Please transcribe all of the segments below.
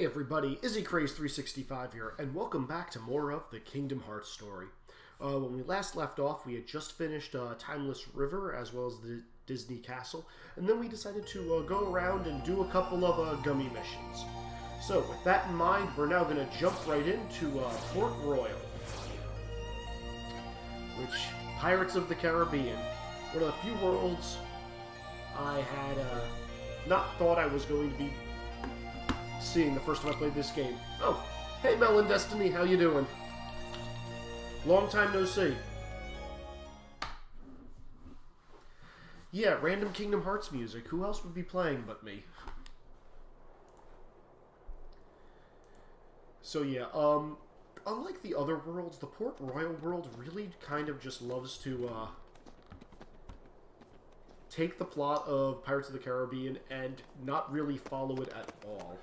everybody, Izzy Craze 365 here, and welcome back to more of the Kingdom Hearts story. When we last left off, we had just finished Timeless River, as well as the Disney Castle, and then we decided to go around and do a couple of gummy missions. So, with that in mind, we're now going to jump right into Port Royal, which, Pirates of the Caribbean, one of the few worlds I had not thought I was going to be seeing the first time I played this game. Oh, hey Melon Destiny, how you doing? Long time no see. Yeah, random Kingdom Hearts music. Who else would be playing but me? So yeah, unlike the other worlds, the Port Royal world really kind of just loves to take the plot of Pirates of the Caribbean and not really follow it at all.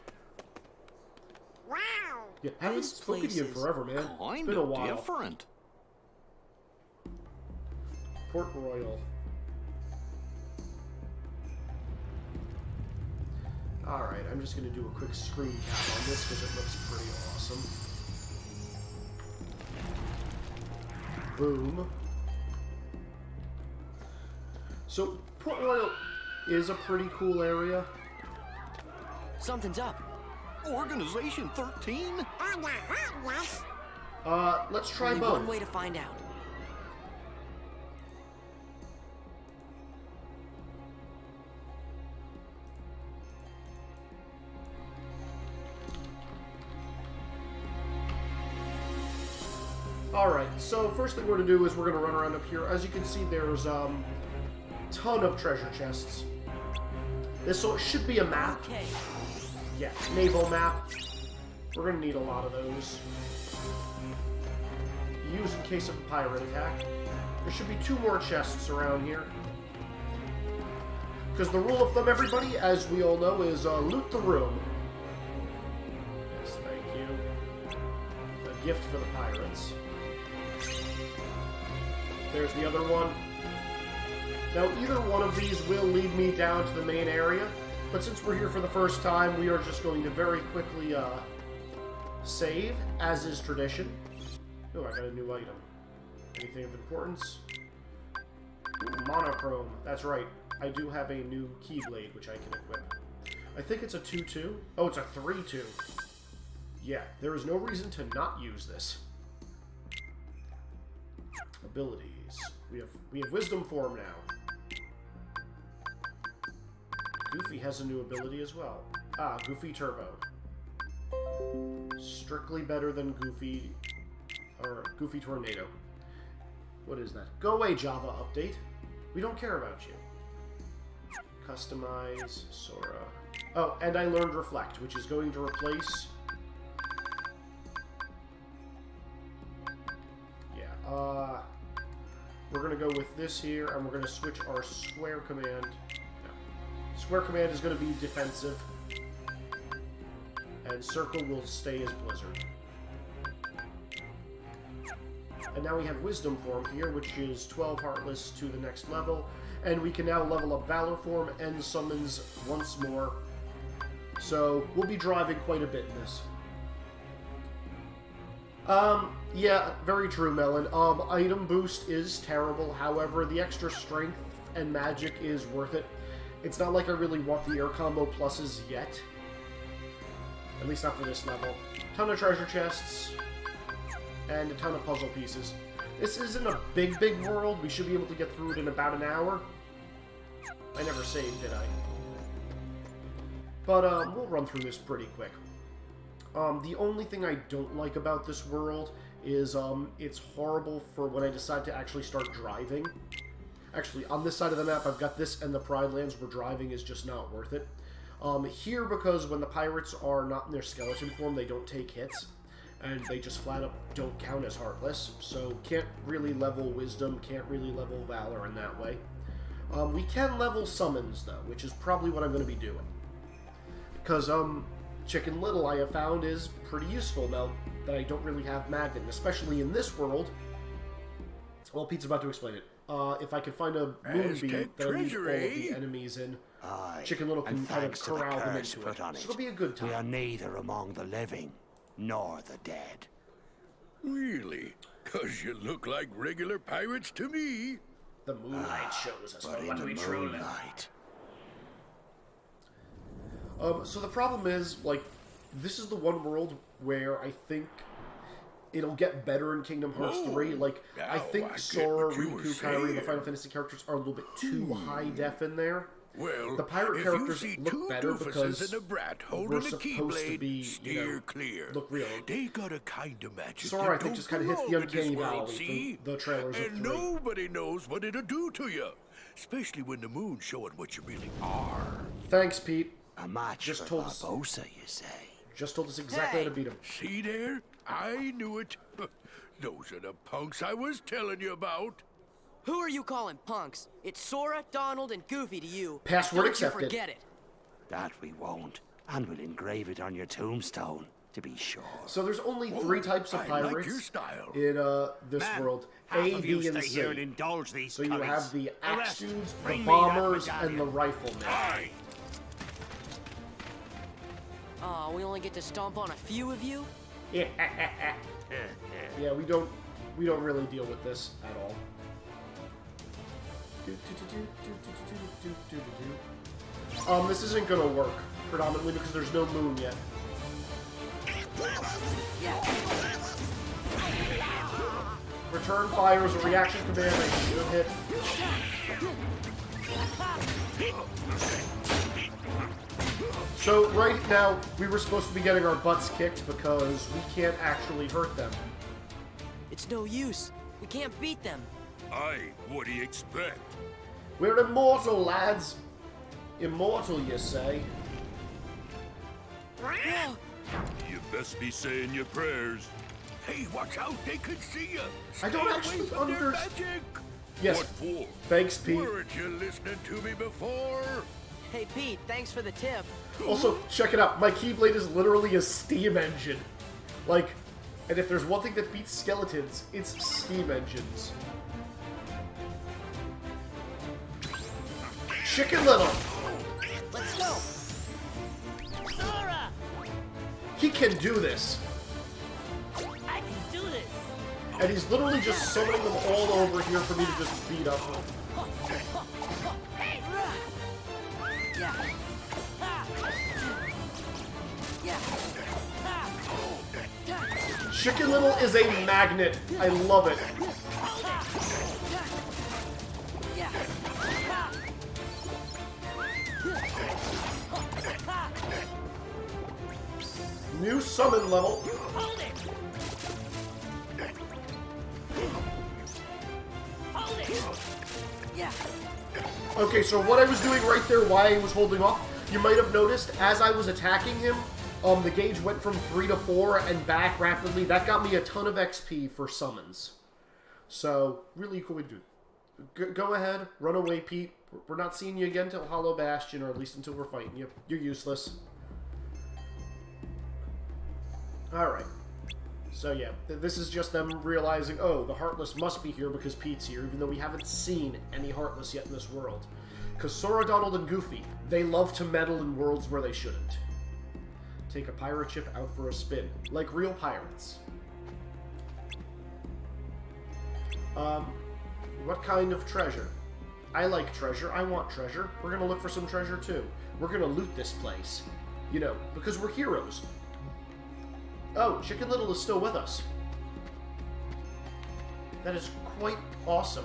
Wow! Yeah, haven't spoken to you in forever, man. It's been a while. Different. Port Royal. Alright, I'm just going to do a quick screen cap on this because it looks pretty awesome. Boom. So, Port Royal is a pretty cool area. Something's up. Organization 13? Yes. Let's try Only both. one way to find out. Alright, so first thing we're going to do is we're going to run around up here. As you can see, there's a ton of treasure chests. This should be a map. Okay. Yeah, naval map. We're going to need a lot of those. Use in case of a pirate attack. There should be 2 more chests around here. Because the rule of thumb, everybody, as we all know, is loot the room. Yes, thank you. A gift for the pirates. There's the other one. Now, either one of these will lead me down to the main area. But since we're here for the first time, we are just going to very quickly save, as is tradition. Oh, I got a new item. Anything of importance? Ooh, monochrome. That's right. I do have a new keyblade, which I can equip. I think it's a 2-2. Oh, it's a 3-2. Yeah, there is no reason to not use this. Abilities. We have Wisdom Form now. Goofy has a new ability as well. Ah, Goofy Turbo. Strictly better than Goofy... or Goofy Tornado. What is that? Go away, Java update. We don't care about you. Customize, Sora. Oh, and I learned Reflect, which is going to replace... Yeah, we're going to go with this here, and we're going to switch our square command... Square command is going to be defensive, and circle will stay as Blizzard. And now we have Wisdom Form here, which is 12 Heartless to the next level, and we can now level up Valor Form and Summons once more. So, we'll be driving quite a bit in this. Yeah, very true, Melon. Item boost is terrible, however, the extra strength and magic is worth it. It's not like I really want the air combo pluses yet. At least not for this level. Ton of treasure chests. And a ton of puzzle pieces. This isn't a big world. We should be able to get through it in about an hour. I never saved, did I? But, we'll run through this pretty quick. The only thing I don't like about this world is, it's horrible for when I decide to actually start driving. Actually, on this side of the map, I've got this and the Pride Lands where driving is just not worth it. Here, because when the pirates are not in their skeleton form, they don't take hits, and they just flat up don't count as Heartless, so can't really level Wisdom, can't really level Valor in that way. We can level Summons, though, which is probably what I'm going to be doing. Because, Chicken Little, I have found, is pretty useful now that I don't really have Magnet, especially in this world. Well, Pete's about to explain it. if I can find a moonbeam Aztec that I need all of treasure, the eh? enemies in, Aye. Chicken Little can And kind of thanks to the corral them curse into put it. on So it, it'll be a good we are time. neither among the living nor the dead. Really? 'Cause you look like regular pirates to me. The moonlight shows us But in what the we truly. moonlight, So the problem is, like, this is the one world where I think it'll get better in Kingdom Hearts Whoa. 3. Like, Now I think I get Sora, what you were Riku, Kairi, and the saying. Final Fantasy characters are a little bit too high def in there. Well, The pirate if characters you see look two better doofuses because and a brat we're holding a supposed to keyblade, be, steer clear. look real. They got a kind of magic Sora, I that think, don't just kinda hits the belong in this uncanny world, valley see? from the trailers of And 3. nobody knows what it'll do to you, especially when the moon's showing what you really are. Thanks, Pete. a match Just for told us- Barbossa, you say? Just told us exactly how to beat him. See there? I knew it. Those are the punks I was telling you about. Who are you calling punks? It's Sora, Donald, and Goofy to you. Password Don't accepted. You forget it. That we won't, and we'll engrave it on your tombstone, to be sure. So there's only 3 types of I like pirates your style. in this Man, world. half A, of you B, and stay C. here and indulge these So you cunnies. have the The axe rest, dudes, the bring me that bombers, and the medallion. riflemen. Aye. Oh, we only get to stomp on a few of you? Yeah, we don't really deal with this at all. This isn't gonna work predominantly because there's no moon yet. Yeah. Return fire is a reaction command. I should hit. So right now we were supposed to be getting our butts kicked because we can't actually hurt them. It's no use. We can't beat them. Aye, what do you expect? We're immortal, lads. Immortal, you say? Whoa. You best be saying your prayers. Hey, watch out, they could see you. I don't Stay actually away from their understand. magic. Yes. What for? Thanks, Pete. Weren't you listening to me before? Hey, Pete, thanks for the tip. Also, check it out. My Keyblade is literally a steam engine. Like, and if there's one thing that beats skeletons, it's steam engines. Chicken Little! Let's go. Sora! He can do this. I can do this. And he's literally just summoning them all over here for me to just beat up. Yeah. Ha. Yeah. Ha. Chicken Little is a magnet. I love it. Yeah. Ha. New summon level. Hold it. Hold it. Yeah. Okay, so what I was doing right there, why I was holding off, you might have noticed, as I was attacking him, the gauge went from 3 to 4 and back rapidly. That got me a ton of XP for summons. So, really cool way to do it. Go ahead, run away, Pete. We're not seeing you again till Hollow Bastion, or at least until we're fighting you. You're useless. Alright. So yeah, this is just them realizing, oh, the Heartless must be here because Pete's here, even though we haven't seen any Heartless yet in this world. Because Sora, Donald, and Goofy, they love to meddle in worlds where they shouldn't. Take a pirate ship out for a spin, like real pirates. What kind of treasure? I like treasure. I want treasure. We're gonna look for some treasure too. We're gonna loot this place. You know, because we're heroes. Oh, Chicken Little is still with us. That is quite awesome.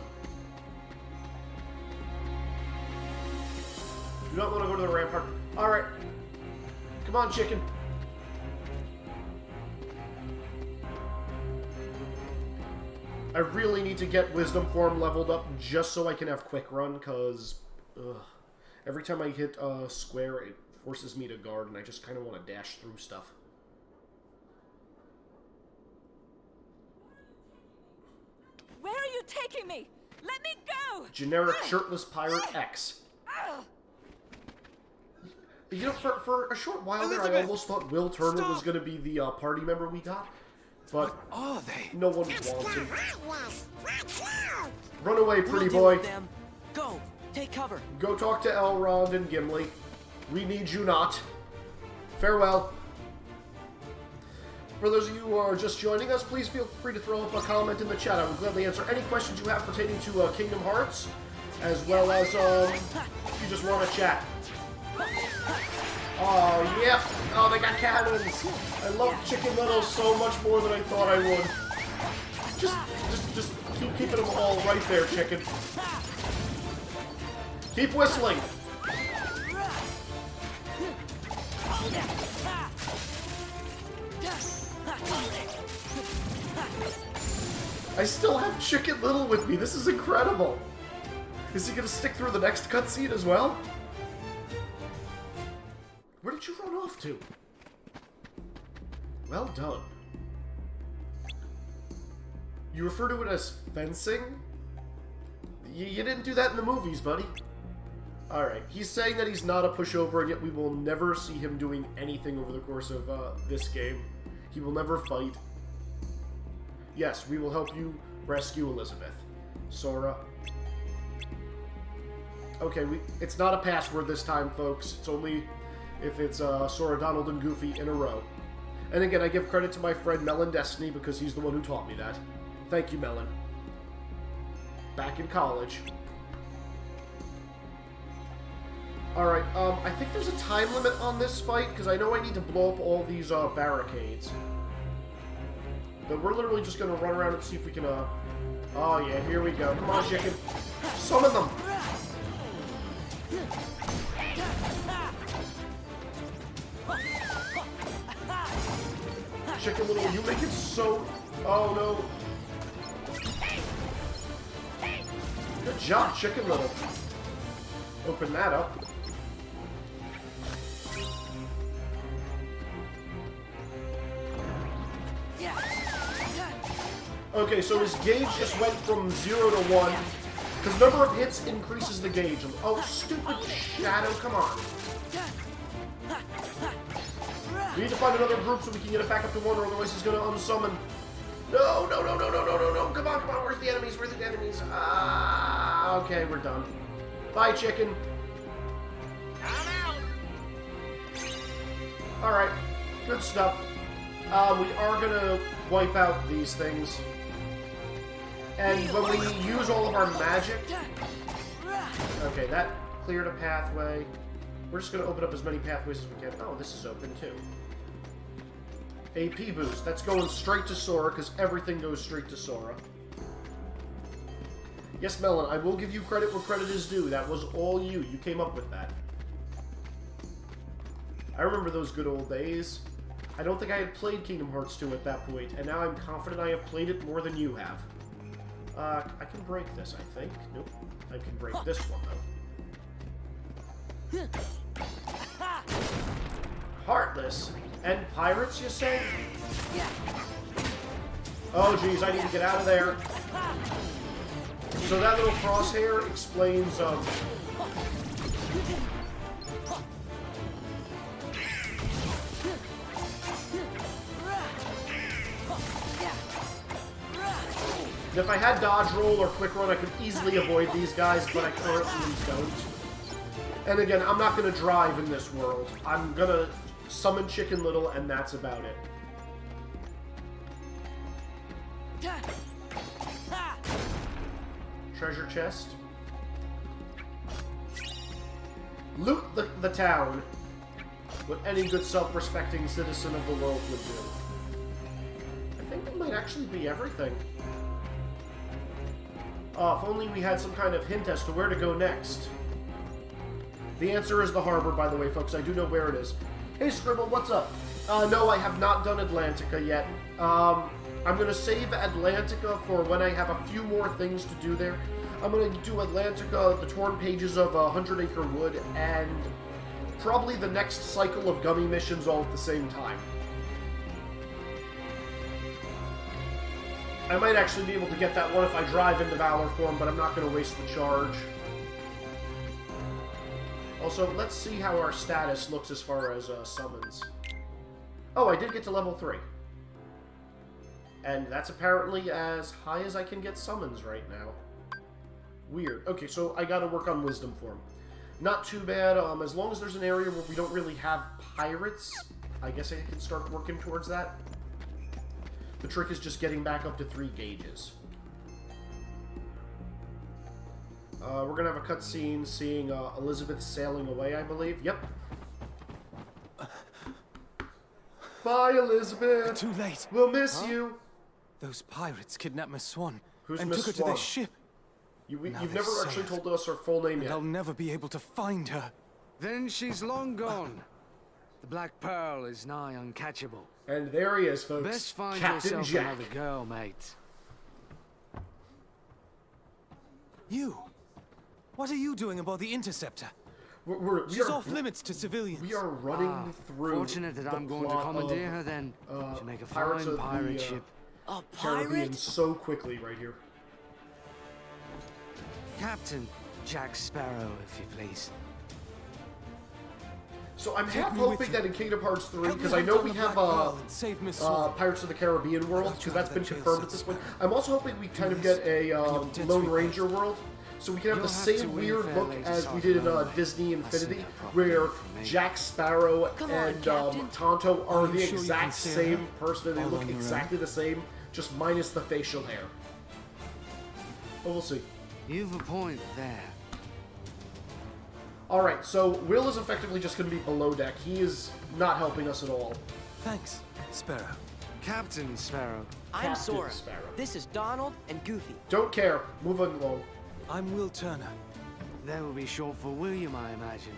Do not want to go to the rampart. Alright. Come on, Chicken. I really need to get Wisdom Form leveled up just so I can have Quick Run, because every time I hit a square, it forces me to guard, and I just kind of want to dash through stuff. Where are you taking me? Let me go! Generic Shirtless Pirate X. You know, for a short while there, I almost thought Will Turner was going to be the party member we got. but Are they? no one wants him. Run away, pretty We'll deal boy. with them. Go, take cover. Go talk to Elrond and Gimli. We need you not. Farewell. For those of you who are just joining us, please feel free to throw up a comment in the chat. I will gladly answer any questions you have pertaining to Kingdom Hearts, as well as if you just want to chat. Oh, yeah. Oh, they got cannons. I love Chicken Little so much more than I thought I would. Just keep keeping them all right there, Chicken. Keep whistling. I still have Chicken Little with me. This is incredible. Is he gonna stick through the next cutscene as well? Where did you run off to? Well done. You refer to it as fencing? You didn't do that in the movies, buddy. Alright, he's saying that he's not a pushover, and yet we will never see him doing anything over the course of this game. He will never fight. Yes, we will help you rescue Elizabeth. Sora. Okay, it's not a password this time, folks. It's only if it's Sora, Donald, and Goofy in a row. And again, I give credit to my friend Melon Destiny because he's the one who taught me that. Thank you, Melon. Back in college. Alright, I think there's a time limit on this fight, because I know I need to blow up all these barricades. But we're literally just going to run around and see if we can, Oh yeah, here we go. Come on, Chicken. Summon them! Chicken Little, you make it so... Oh no. Good job, Chicken Little. Open that up. Okay, so his gauge just went from 0 to 1. Because number of hits increases the gauge. Oh, stupid Shadow, come on. We need to find another group so we can get it back up to 1, or otherwise he's going to unsummon. No, no, no, no, no, no, no, no. Come on, come on. Where's the enemies? Where's the enemies? Ah, okay, we're done. Bye, Chicken. I'm out. Alright, good stuff. We are going to wipe out these things. And when we use all of our magic... Okay, that cleared a pathway. We're just going to open up as many pathways as we can. Oh, this is open too. AP boost. That's going straight to Sora, because everything goes straight to Sora. Yes, Melon, I will give you credit where credit is due. That was all you. You came up with that. I remember those good old days. I don't think I had played Kingdom Hearts 2 at that point, and now I'm confident I have played it more than you have. I can break this, I think. Nope. I can break this one, though. Heartless? And pirates, you say? Oh, geez, I need to get out of there. So that little crosshair explains, If I had dodge roll or quick run, I could easily avoid these guys, but I currently don't. And again, I'm not going to drive in this world. I'm going to summon Chicken Little, and that's about it. Treasure chest. Loot the town. What any good self-respecting citizen of the world would do. I think that might actually be everything. If only we had some kind of hint as to where to go next. The answer is the harbor, by the way, folks. I do know where it is. Hey, Scribble, what's up? No, I have not done Atlantica yet. I'm going to save Atlantica for when I have a few more things to do there. I'm going to do Atlantica, the torn pages of 100 Acre Wood, and probably the next cycle of gummy missions all at the same time. I might actually be able to get that one if I drive into Valor Form, but I'm not going to waste the charge. Also, let's see how our status looks as far as summons. Oh, I did get to level 3. And that's apparently as high as I can get summons right now. Weird. Okay, so I gotta work on wisdom form. Not too bad. As long as there's an area where we don't really have pirates, I guess I can start working towards that. The trick is just getting back up to 3 gauges. We're gonna have a cutscene seeing Elizabeth sailing away, I believe. Yep. Bye, Elizabeth. Too late. We'll miss you. Those pirates kidnapped Miss Swan Who's and Miss took her to Swan? their ship. You've Now never they've actually sailed. told us her full name And yet. I'll never be able to find her. Then she's long gone. The Black Pearl is nigh uncatchable. And there he is, folks. Best find Captain yourself Jack. another girl, mate. You? What are you doing aboard the Interceptor? We She's are, off limits to civilians. We are running through. Fortunate that the I'm going to plot commandeer of, her then. She'll make a Pirates fine of the, pirate ship. A Caribbean pirate? so quickly right here. Captain Jack Sparrow, if you please. So I'm Take half me with hoping you. that in Kingdom Hearts 3, Help me because I hunt know down we the have Black Pearl and save Miss Swan. Pirates of the Caribbean world, because that's been confirmed at this point. I'm also hoping we kind of get a Lone Ranger world, so we can have You'll the have to same win weird fair look lady as we sort did of in way. Disney I see Infinity, that proper where from me. Jack Sparrow Come on, and Captain. Tonto are Are the you sure you exact can sail same her? person, and they All look on your own? exactly the same, just minus the facial hair. But we'll see. You've a point there. Alright, so Will is effectively just going to be below deck. He is not helping us at all. Thanks, Sparrow. Captain Sparrow. I'm Captain Sora. Sparrow. This is Donald and Goofy. Don't care. Move on along. I'm Will Turner. That will be short for William, I imagine.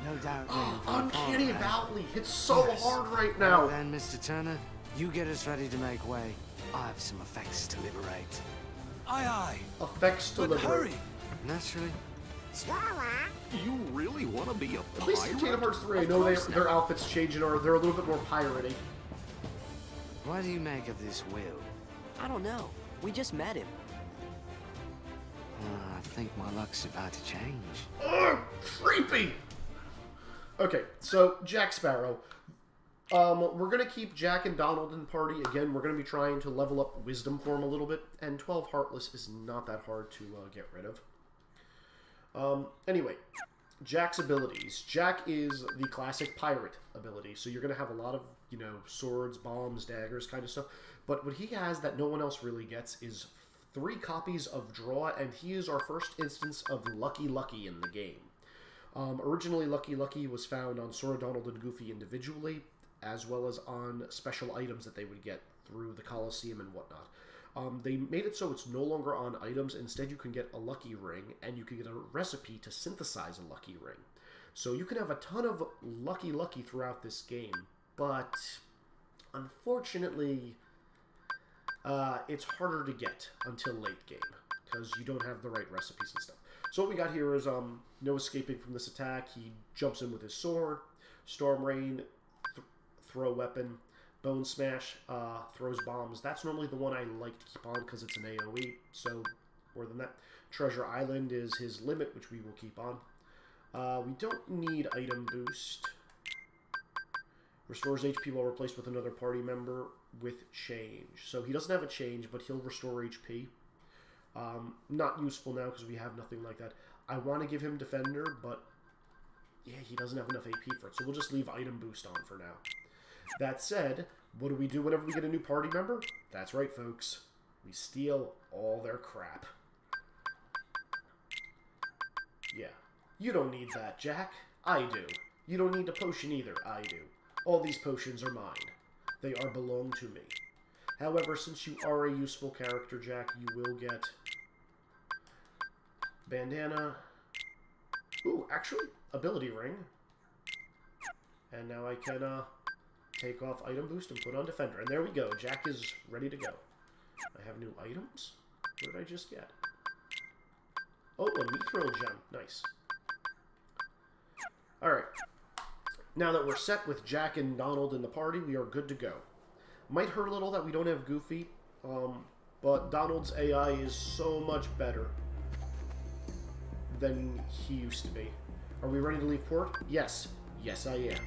No doubt. waiting for the Uncanny father, eh? Valley. It's so Yes. hard right Well now. then, Mr. Turner, you get us ready to make way. I have some effects to liberate. Aye, aye. Effects to But liberate. hurry. Naturally. You really want to be a At least in Kingdom pirate? Hearts 3, I Of know course their not. outfits changing, or they're a little bit more piratey. What do you make of this Will? I don't know. We just met him. I think my luck's about to change. Ugh, creepy! Okay, so Jack Sparrow. We're going to keep Jack and Donald in the party. Again, we're going to be trying to level up Wisdom form a little bit, and 12 Heartless is not that hard to get rid of. Anyway, Jack's abilities. Jack is the classic pirate ability, so you're going to have a lot of, you know, swords, bombs, daggers kind of stuff. But what he has that no one else really gets is 3 copies of Draw, and he is our first instance of Lucky Lucky in the game. Originally, Lucky Lucky was found on Sora, Donald, and Goofy individually, as well as on special items that they would get through the Coliseum and whatnot. They made it so it's no longer on items. Instead, you can get a lucky ring, and you can get a recipe to synthesize a lucky ring. So you can have a ton of Lucky Lucky throughout this game, but unfortunately, it's harder to get until late game, because you don't have the right recipes and stuff. So what we got here is no escaping from this attack. He jumps in with his sword, Storm Rain, throw weapon, Bone Smash, throws bombs. That's normally the one I like to keep on because it's an AoE, so more than that. Treasure Island is his limit, which we will keep on. We don't need item boost. Restores HP while replaced with another party member with change. So he doesn't have a change, but he'll restore HP. Not useful now because we have nothing like that. I want to give him Defender, but yeah, he doesn't have enough AP for it. So we'll just leave item boost on for now. That said, what do we do whenever we get a new party member? That's right, folks. We steal all their crap. Yeah. You don't need that, Jack. I do. You don't need a potion either. I do. All these potions are mine. They are belong to me. However, since you are a useful character, Jack, you will get bandana. Ooh, actually, ability ring. And now I can take off item boost and put on defender. And there we go. Jack is ready to go. I have new items. What did I just get? Oh, a mithril gem. Nice. Alright. Now that we're set with Jack and Donald in the party, we are good to go. Might hurt a little that we don't have Goofy, but Donald's AI is so much better than he used to be. Are we ready to leave port? Yes. Yes, I am.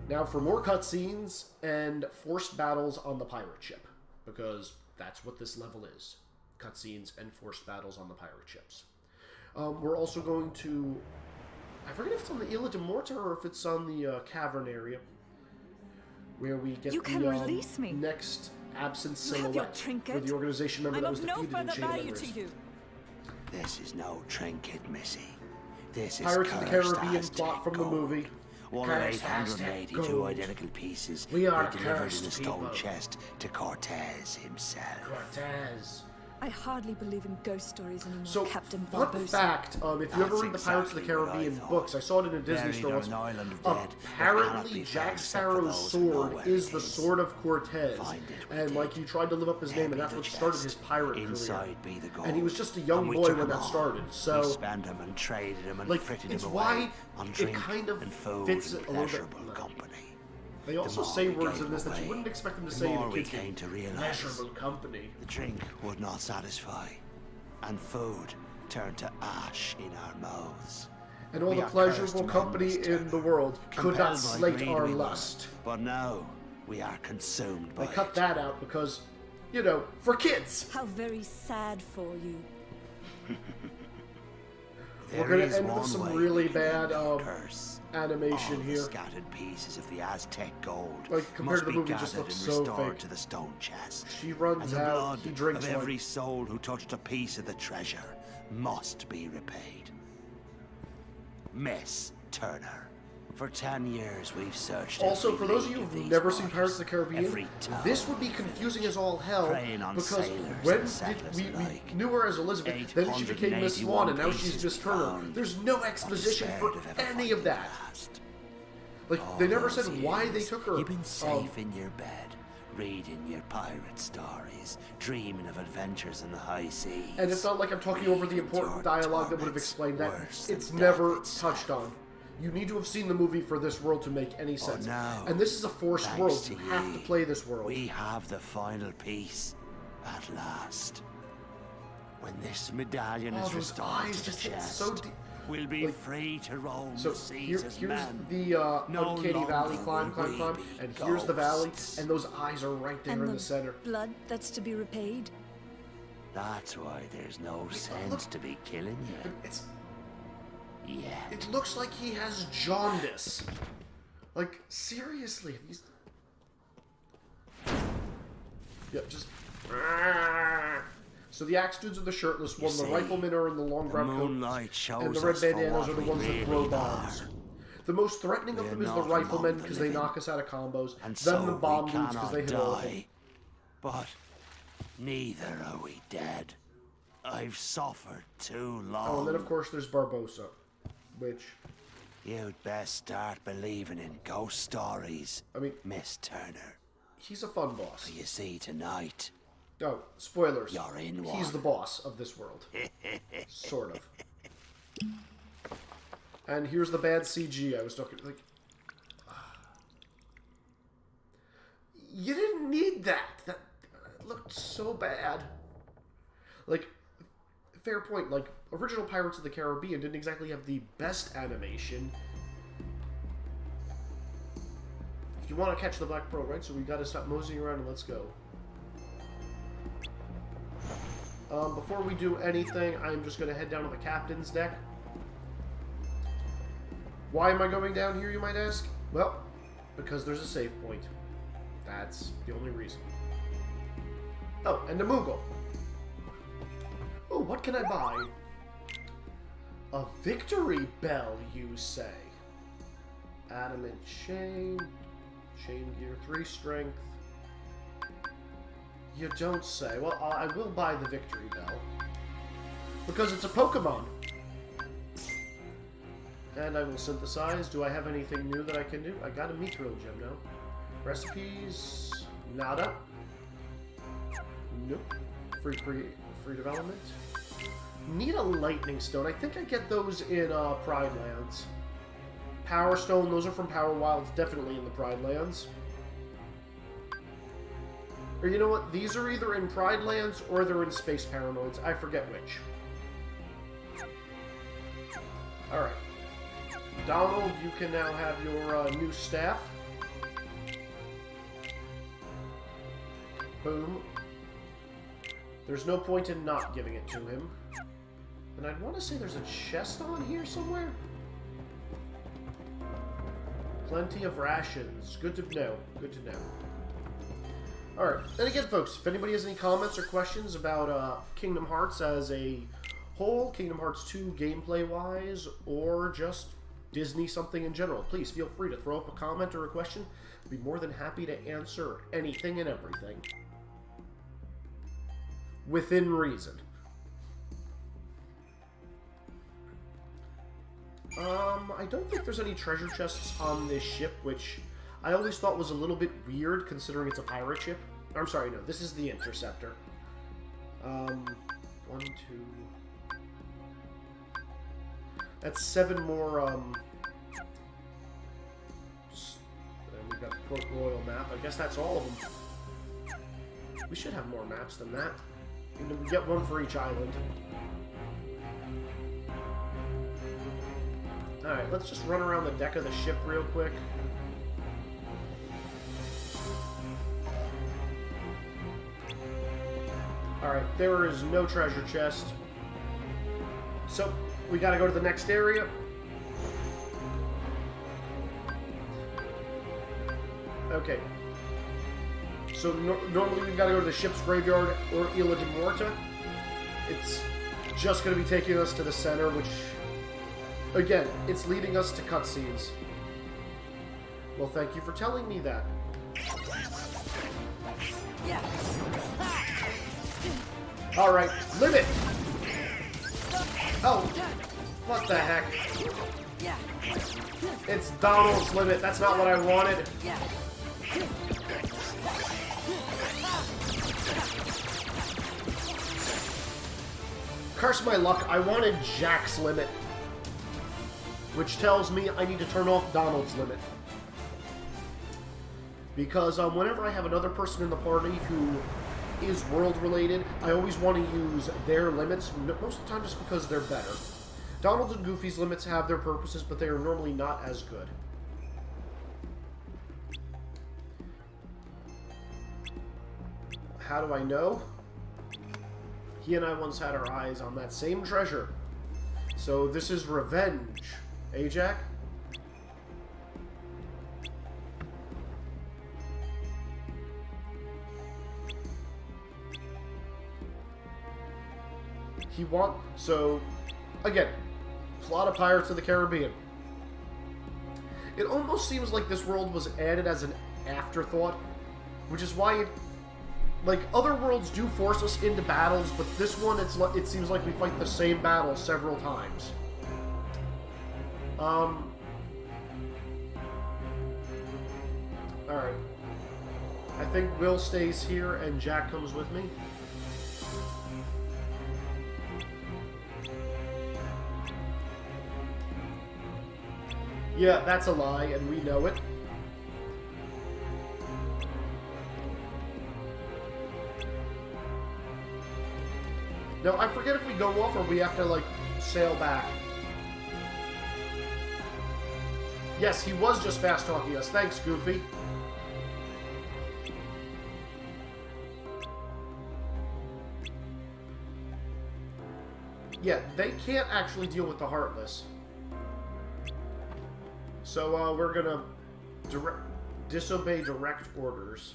Now for more cutscenes and forced battles on the pirate ship. because that's what this level is. Cutscenes and forced battles on the pirate ships. We're also going to... I forget if it's on the Isla de Morta or if it's on the cavern area, where we get You can release me. next absent You have your silhouette for trinket. the organization member I'm that was of no defeated in further Chain of value Memories. to you. This is no trinket, Missy. This is Pirates of the cursed Caribbean Aztec plot from the gold. movie. One of Cursed Aztec 882 gold. identical pieces We are they delivered cursed in a stone people. chest to Cortez himself. Cortez. I hardly believe in ghost stories anymore, So, Captain fun Barbosa. fact, if you ever That's read the Pirates of the exactly what I Caribbean thought. books, I saw it in a Disney Buried store on once. an island of dead, that cannot Apparently, be Jack found except for Sparrow's those who know sword where is it the is. sword of Cortez, Find it, we and did. like he tried to live up his There name, and be that's the what started chest. his pirate career. Inside be the gold. And he was just a young And we boy took when 'em that all. started. We So, spent him and traded him and like, fritted it's him why away on it drink kind of and food fits and a little bit. pleasurable company. They also The more say we words gave in this that you away, wouldn't expect them to the say in more a we kid's came game. to realize Measurable company. the drink would not satisfy, and food turned to ash in our mouths. And all We the are pleasurable cursed company men, in the world could not Compelled by slake greed our we were, lust. But now we are consumed by They cut it. that out because, you know, for kids. How very sad for you. We're There gonna is end with one some way really we can bad end the curse. animation All the here. scattered pieces of the Aztec gold Like, compared must to the be movie, it just gathered looks and so restored fake. to the stone chest. She runs And the out, blood he drinks of one. every soul who touched a piece of the treasure must be repaid. Miss Turner, for 10 years we've searched Also, every for those of league you of who've these never seen waters, Pirates of the Caribbean, every town, this would be confusing as all hell preying on because sailors when and settlers we alike. knew her as Elizabeth, then she became Miss Swan, and now she's 881 Miss Turner. pieces There's no we exposition found, for but despaired of ever any of finding that. the last. Like, All they never those said why they years, took her. You've been safe in your bed, reading your pirate stories, dreaming of adventures in the high seas. And it's not like I'm talking over the Leaving important your dialogue that would have torments explained that. worse than It's death never itself. touched on. You need to have seen the movie for this world to make any sense. now, And this is a forced thanks world. to You have to ye, play this world. We have the final piece at last. When this medallion Oh, is those restored eyes to the just hit chest, so deep. we'll be Like, free to roam So the seas as here's men. the No Uncanny Valley longer climb, will we be and here's the valley, ghosts. and those eyes are right there And in the the center. blood that's to be repaid. That's why there's no look. sense to be killing you. It's Yet. It looks like he has jaundice. Like, seriously. He's... Yeah, just... So the axe dudes are the shirtless one, the see, riflemen are in the long The brown moonlight coats, shows and the red us for bandanas are what the we ones that really throw bombs. are. The most threatening of We're them is the not riflemen among the because they living. knock us out of combos, And then so the bomb we dudes because cannot they hit all of them. die. But neither are we dead. I've suffered too long. Oh, and then of course there's Barbosa, which... You'd best start believing in ghost stories, I mean, Miss Turner. he's a fun boss. You see, tonight, Oh, spoilers. You're in He's one. the boss of this world. Sort of. And here's the bad CG I was talking like. You didn't need that. That looked so bad. Like, fair point. Like, original Pirates of the Caribbean didn't exactly have the best animation. If you want to catch the Black Pearl, right? So we got to stop moseying around and let's go. Before we do anything, I'm just going to head down to the captain's deck. Why am I going down here, you might ask? Well, because there's a save point. That's the only reason. Oh, and a Moogle. Oh, what can I buy? A victory bell, you say? Adamant chain. Chain gear, 3 strength. You don't say. Well, I will buy the victory bell. Because it's a Pokemon. And I will synthesize. Do I have anything new that I can do? I got a Mithril gem now. Recipes. Nada. Nope. Free development. Need a lightning stone. I think I get those in Pride Lands. Power Stone, those are from Power Wilds, definitely in the Pride Lands. Or you know what? These are either in Pride Lands or they're in Space Paranoids. I forget which. Alright. Donald, you can now have your new staff. Boom. There's no point in not giving it to him. And I'd want to say there's a chest on here somewhere. Plenty of rations. Good to know. Good to know. Alright, and again, folks, if anybody has any comments or questions about Kingdom Hearts as a whole, Kingdom Hearts 2 gameplay-wise, or just Disney something in general, please feel free to throw up a comment or a question. I'd be more than happy to answer anything and everything. Within reason. I don't think there's any treasure chests on this ship, which I always thought was a little bit weird, considering it's a pirate ship. I'm sorry, no, this is the Interceptor. 1, 2... That's 7 more, and we've got the Port Royal map. I guess that's all of them. We should have more maps than that. And we get one for each island. Alright, let's just run around the deck of the ship real quick. Alright, there is no treasure chest. So, we gotta go to the next area. Okay. So, normally we've gotta go to the ship's graveyard or Isla de Morta. It's just gonna be taking us to the center, which... Again, it's leading us to cutscenes. Well, thank you for telling me that. Alright, limit! Oh, what the heck? It's Donald's limit. That's not what I wanted. Curse my luck, I wanted Jack's limit. Which tells me I need to turn off Donald's limit. Because whenever I have another person in the party who is world-related, I always want to use their limits, most of the time just because they're better. Donald and Goofy's limits have their purposes, but they are normally not as good. How do I know? He and I once had our eyes on that same treasure. So this is revenge. Eh, Jack? So, again, plot of Pirates of the Caribbean. It almost seems like this world was added as an afterthought, which is why like, other worlds do force us into battles, but this one, it seems like we fight the same battle several times. Alright. I think Will stays here and Jack comes with me. Yeah, that's a lie, and we know it. No, I forget if we go off or we have to, like, sail back. Yes, he was just fast-talking us. Thanks, Goofy. Yeah, they can't actually deal with the Heartless. So, we're gonna disobey direct orders.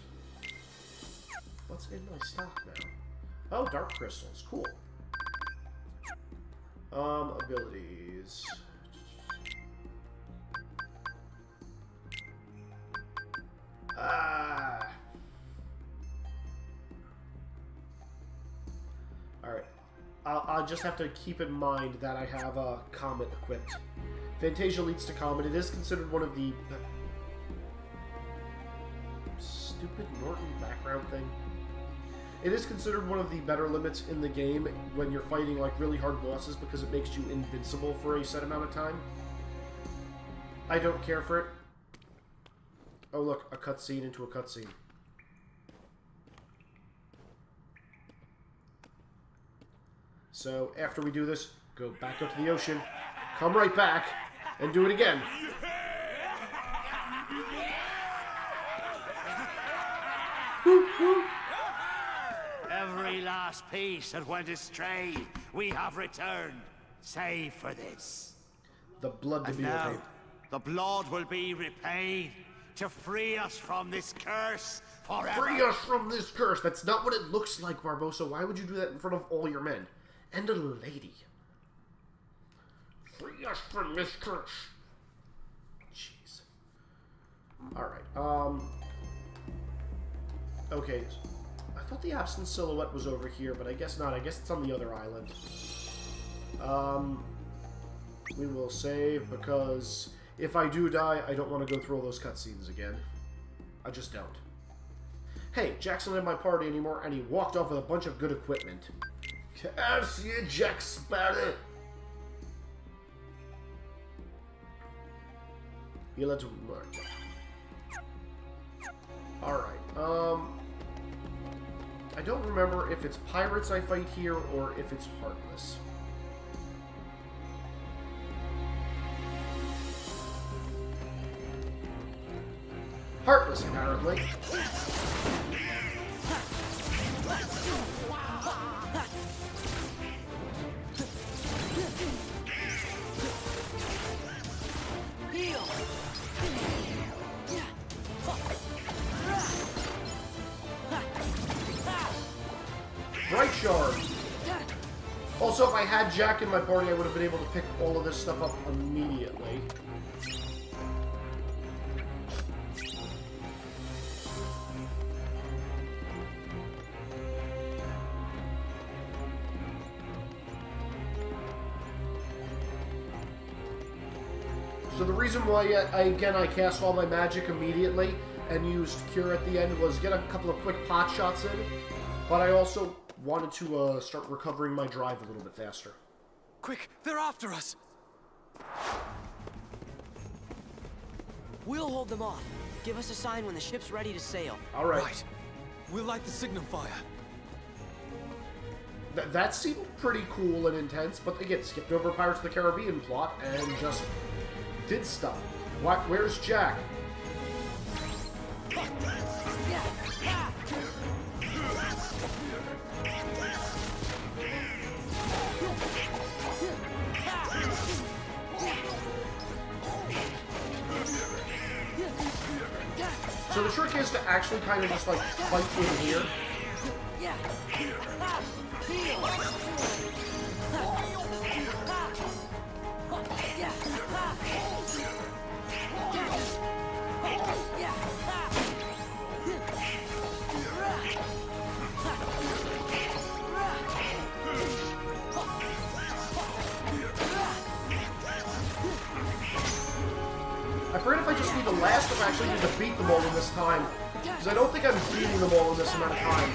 What's in my stock now? Oh, Dark Crystals. Cool. Abilities. Alright. I'll just have to keep in mind that I have a Comet equipped. Fantasia leads to Comet. It is considered one of the... Stupid Norton background thing. It is considered one of the better limits in the game when you're fighting like really hard bosses because it makes you invincible for a set amount of time. I don't care for it. Oh look, a cutscene into a cutscene. So after we do this, go back up to the ocean, come right back, and do it again. Every very last piece that went astray, we have returned, save for this. The blood to And be now, repaid. the blood will be repaid to free us from this curse forever. Free us from this curse! That's not what it looks like, Barbosa. Why would you do that in front of all your men? And a lady. Free us from this curse. Jeez. Alright, okay. I thought the absent silhouette was over here, but I guess not. I guess it's on the other island. We will save, because if I do die, I don't want to go through all those cutscenes again. I just don't. Hey, Jackson isn't in my party anymore, and he walked off with a bunch of good equipment. I'll see you, Jack Sparrow. You let him work. Alright, I don't remember if it's pirates I fight here, or if it's Heartless. Heartless, apparently. Bright Shard. Also, if I had Jack in my party, I would have been able to pick all of this stuff up immediately. So the reason why I cast all my magic immediately and used Cure at the end was get a couple of quick pot shots in, but I also wanted to start recovering my drive a little bit faster. Quick, they're after us! We'll hold them off. Give us a sign when the ship's ready to sail. Alright. Right. We'll light the signal fire. That seemed pretty cool and intense, but again, skipped over Pirates of the Caribbean plot and just did stuff. Where's Jack? So the trick is to actually kind of just like fight in here. I forget if I just need the last or if I actually need to beat them all in this time. Because I don't think I'm beating them all in this amount of time.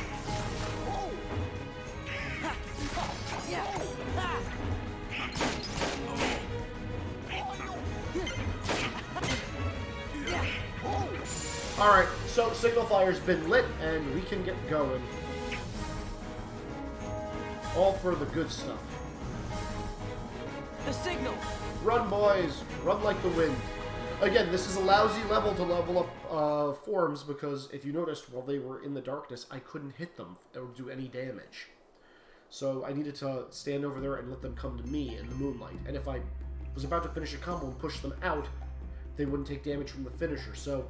Alright, so signal fire's been lit and we can get going. All for the good stuff. The signal! Run, boys! Run like the wind. Again, this is a lousy level to level up forms because if you noticed, while they were in the darkness, I couldn't hit them or do any damage. So I needed to stand over there and let them come to me in the moonlight. And if I was about to finish a combo and push them out, they wouldn't take damage from the finisher. So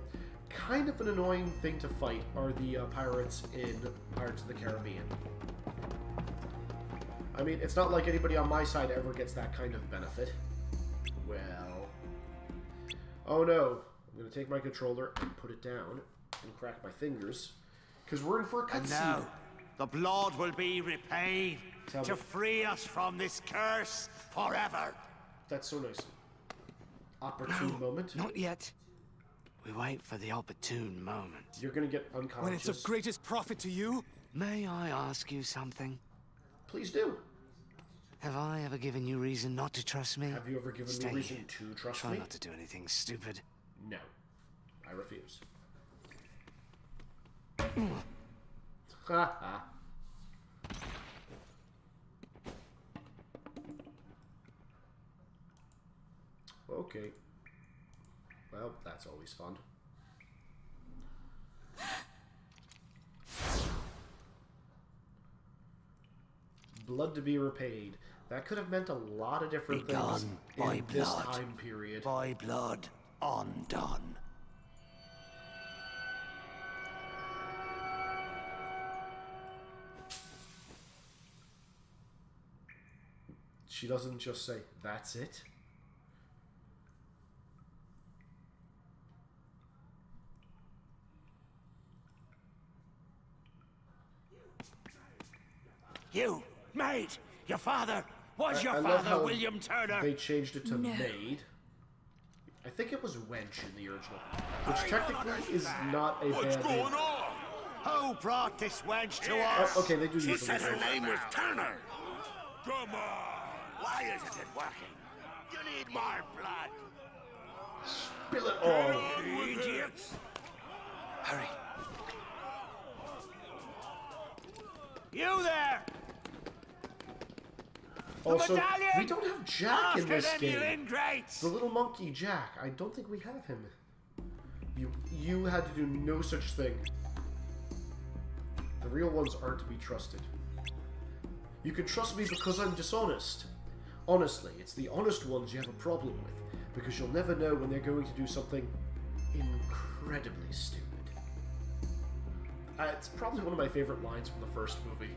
kind of an annoying thing to fight are the pirates in Pirates of the Caribbean. I mean, it's not like anybody on my side ever gets that kind of benefit. Well... Oh no, I'm going to take my controller and put it down and crack my fingers, because we're in for a And cutscene. now, the blood will be repaid Tell to me. free us from this curse forever. That's so nice. Opportune moment. Not yet. We wait for the opportune moment. You're going to get unconscious. When it's of greatest profit to you? May I ask you something? Please do. Have I ever given you reason not to trust me? Have you ever given Stay me reason here. to trust Try me? not to do anything stupid. No. I refuse. Ha ha. Okay. Well, that's always fun. blood to be repaid. That could have meant a lot of different things Begun by in this blood. time period. By blood, undone. She doesn't just say, "That's it." You, maid, your father, was your I love father how William Turner? They changed it to maid. I think it was wench in the original, which technically is not a What's bad going name. on? Who brought this wench to us? Oh, okay, they do She use said the her name. name was Turner. Come on! Why isn't it working? You need more blood. Spill it all. You idiots! Hurry. You there! Also, medallion! we don't have Jack in After this them, you game. ingrates! The little monkey Jack. I don't think we have him. You had to do no such thing. The real ones aren't to be trusted. You can trust me because I'm dishonest. Honestly, it's the honest ones you have a problem with, because you'll never know when they're going to do something incredibly stupid. It's probably one of my favorite lines from the first movie.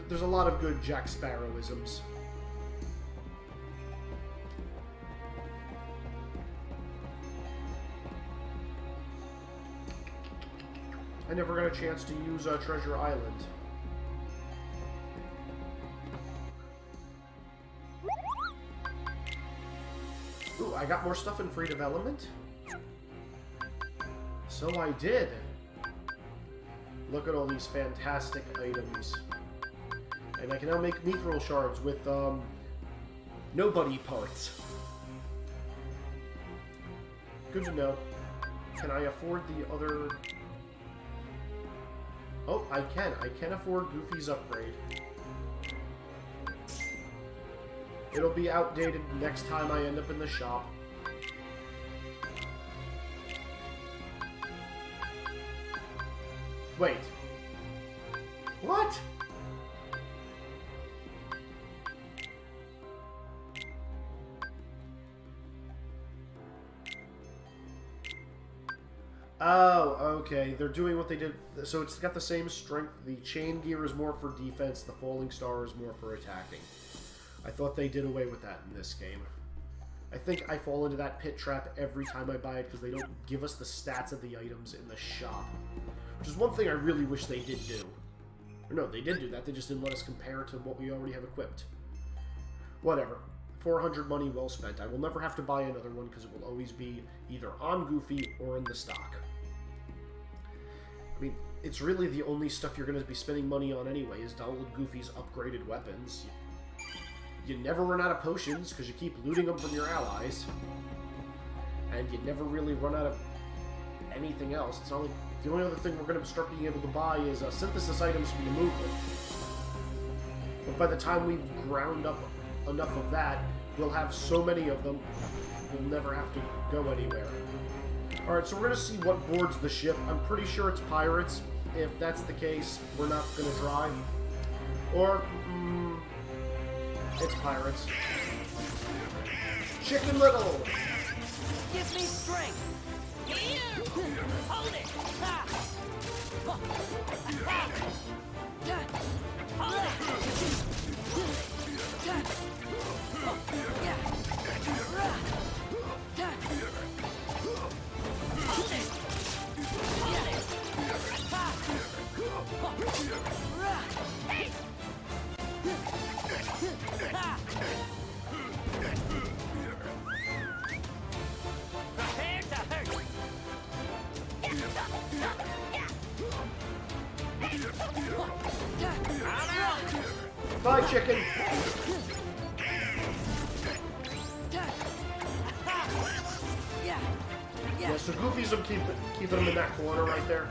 There's a lot of good Jack Sparrow-isms. I never got a chance to use Treasure Island. Ooh, I got more stuff in free development? So I did. Look at all these fantastic items. And I can now make mithril shards with, nobody parts. Good to know. Can I afford the other... Oh, I can. I can afford Goofy's upgrade. It'll be outdated next time I end up in the shop. Wait. What? Oh, okay. They're doing what they did. So it's got the same strength. The chain gear is more for defense. The falling star is more for attacking. I thought they did away with that in this game. I think I fall into that pit trap every time I buy it because they don't give us the stats of the items in the shop. Which is one thing I really wish they did do. Or no, they did do that. They just didn't let us compare it to what we already have equipped. Whatever. 400 money well spent. I will never have to buy another one because it will always be either on Goofy or in the stock. I mean, it's really the only stuff you're going to be spending money on anyway is Donald Goofy's upgraded weapons. You never run out of potions because you keep looting them from your allies. And you never really run out of anything else. It's not like the only other thing we're going to start being able to buy is synthesis items from the movement. But by the time we've ground up enough of that, we'll have so many of them, we'll never have to go anywhere. Alright, so we're going to see what boards the ship. I'm pretty sure it's pirates. If that's the case, we're not going to drive. Or, it's pirates. Chicken Little! Give me strength. Hold it. Ha. Ha. Hold Prepare to hurt. Bye, chicken! Yeah, so Goofy's keeping him in that corner right there.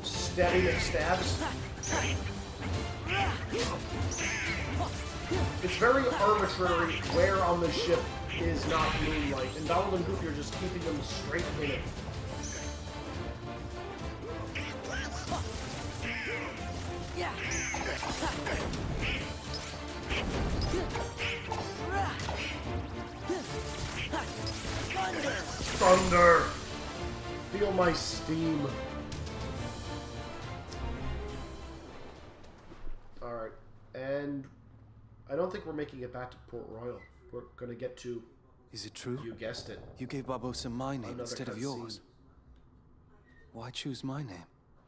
Steady and stabs. It's very arbitrary where on the ship is not moonlight, and Donald and Goofy are just keeping them straight in it. Yeah. Thunder! Feel my steam. Alright, and I don't think we're making it back to Port Royal. We're gonna get to... Is it true? You guessed it. You gave Barbosa my name Another instead of cutscene. yours. Why choose my name?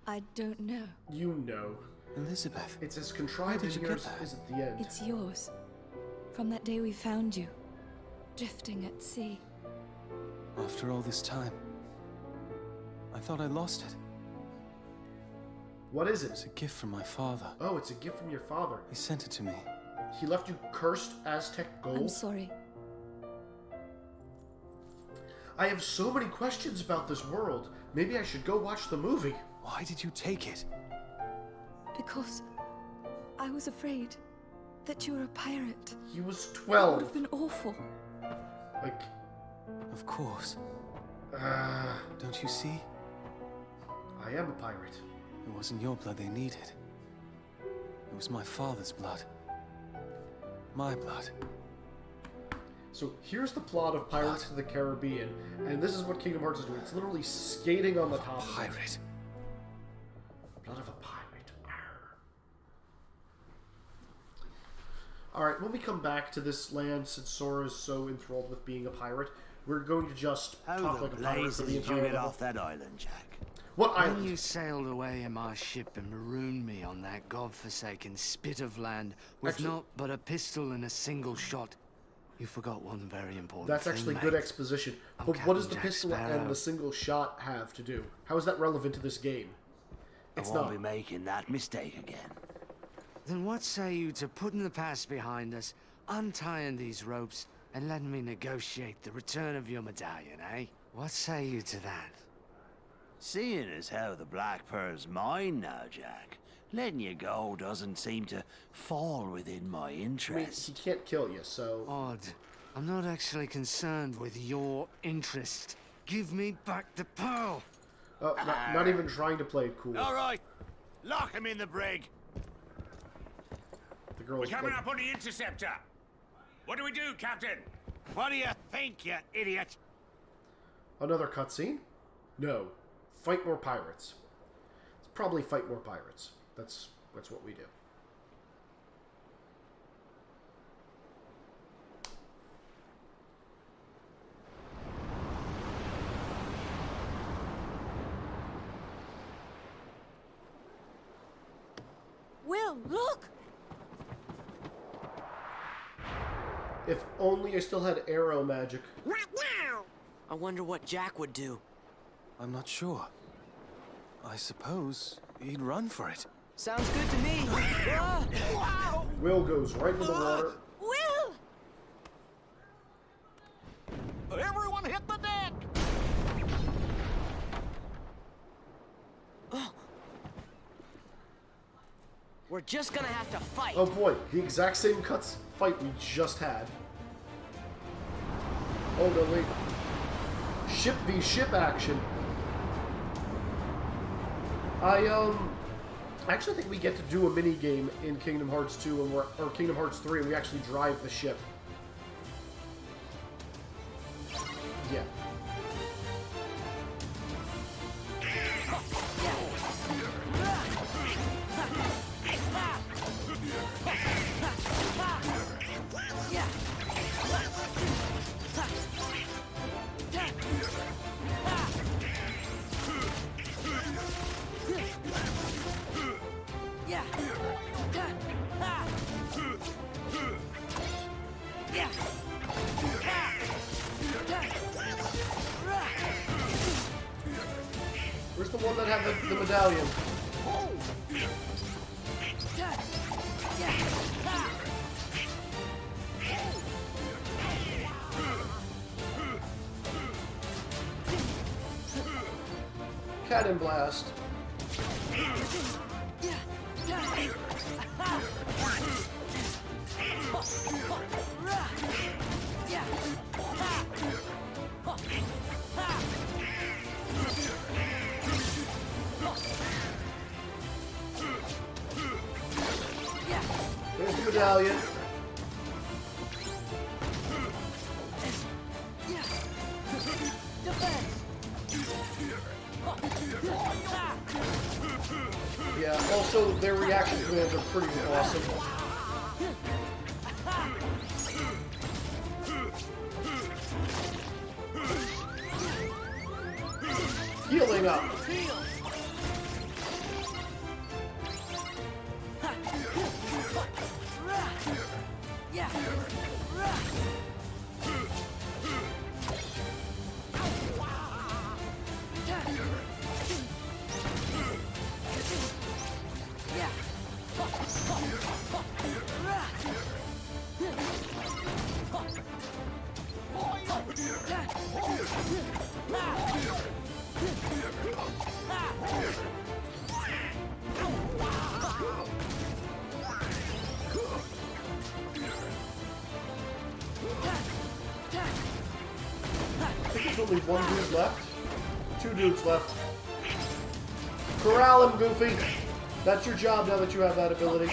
I don't know. You know. Elizabeth. It's as contrived Where as did you yours get that? is at the end. It's yours. From that day we found you, drifting at sea. After all this time, I thought I lost it. What is It's it? a gift from my father. Oh, it's a gift from your father. He sent it to me. He left you cursed Aztec gold? I'm sorry. I have so many questions about this world. Maybe I should go watch the movie. Why did you take it? Because I was afraid that you were a pirate. He was It would 12. have been awful. Like, Of course. uh, Don't you see? I am a pirate. It wasn't your blood they needed. It was my father's blood. My blood. So here's the plot of Pirates of the Caribbean, and this is what Kingdom Hearts is doing. It's literally skating on the top of it. Pirate. Blood of a pirate. Arr. Alright, when we come back to this land, since Sora is so enthralled with being a pirate, we're going to just How talk the like a pirate for blazes the did you entire get level. off that island, Jack? What When island? you sailed away in my ship and marooned me on that godforsaken spit of land with Actually- not but a pistol and a single shot, you forgot one very important That's thing, actually mate. good exposition. I'm But what does Captain the Jack pistol Sparrow. and the single shot have to do? How is that relevant to this game? It's I won't not. be making that mistake again. Then what say you to putting the past behind us, untying these ropes, and letting me negotiate the return of your medallion, eh? What say you to that? Seeing as how the Black Pearl's mine now, Jack, letting you go doesn't seem to fall within my I mean, interest. he can't kill you, so... Odd. I'm not actually concerned with your interest. Give me back the pearl! Oh, not even trying to play it cool. All right, lock him in the brig. The girl's like, on the interceptor. What do we do, Captain? What do you think, you idiot? another cutscene? No. Fight more pirates. It's probably fight more pirates. That's what we do. Will, look! If only I still had arrow magic. I wonder what Jack would do. I'm not sure. I suppose he'd run for it. Sounds good to me. Ah! Will goes right into the water. Will! Everyone hit the deck! We're just gonna have to fight. Oh boy, the exact same fight we just had. Oh no, wait. Ship v ship action. I actually think we get to do a mini game in Kingdom Hearts 2 and or Kingdom Hearts 3 and we actually drive the ship. Yeah. Where's the one that had the medallion? Cannon blast. medallion. Yeah, also their reaction commands are pretty awesome. Healing up. I think there's only one dude left. 2 dudes left. Corral him, Goofy. That's your job now that you have that ability.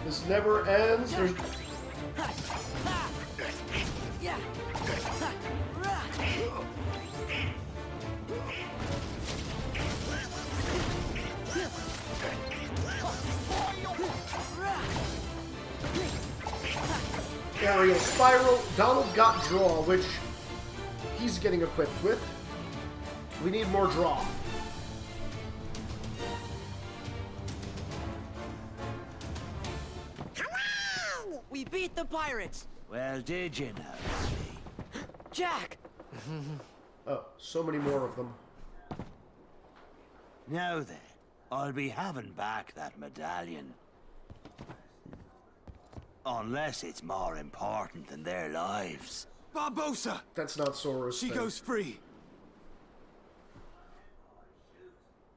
This never ends. There's... Aerial Spiral. Donald got Draw, which he's getting equipped with. We need more Draw. We beat the pirates! Well, did you know? Jack! Oh, so many more of them. Now then, I'll be having back that medallion. Unless it's more important than their lives. Barbosa! That's not Sora's She thing. goes free.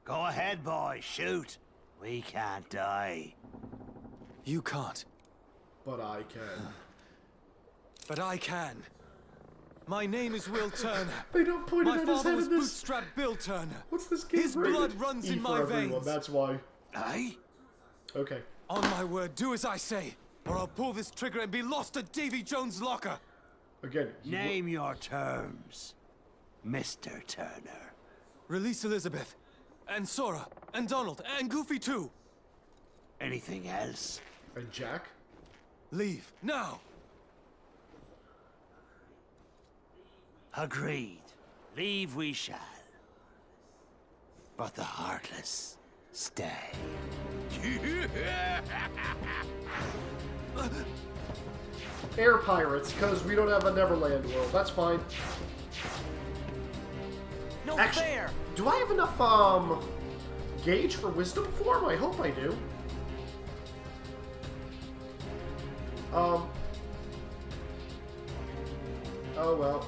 Go ahead, boy, shoot. We can't die. You can't, But I can. but I can. My name is Will Turner. They don't point My it at his father head was in this. Bootstrap Bill Turner. What's this game His rated? blood runs E in for my everyone, veins. That's why. Aye? Okay. On my word, do as I say, or I'll pull this trigger and be lost at Davy Jones' locker. Again, Name your terms, Mr. Turner. Release Elizabeth, and Sora, and Donald, and Goofy too. Anything else? And Jack? Leave, now. Agreed. Leave we shall. But the Heartless stay. Air pirates, because we don't have a Neverland world. That's fine. No Actually, fair! do I have enough, gauge for wisdom form? I hope I do. Oh well.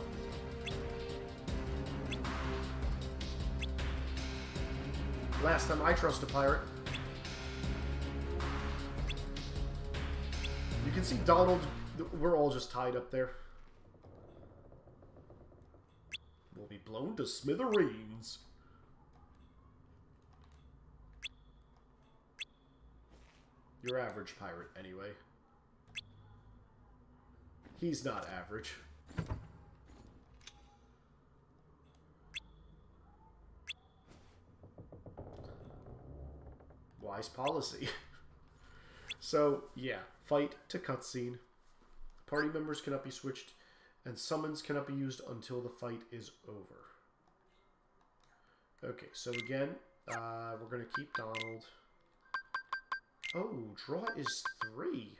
Last time I trust a pirate. You can see Donald, we're all just tied up there. We'll be blown to smithereens. Your average pirate, anyway. He's not average. Wise policy. So, yeah. Fight to cutscene. Party members cannot be switched, and summons cannot be used until the fight is over. Okay, so again, we're going to keep Donald. Oh, draw is 3.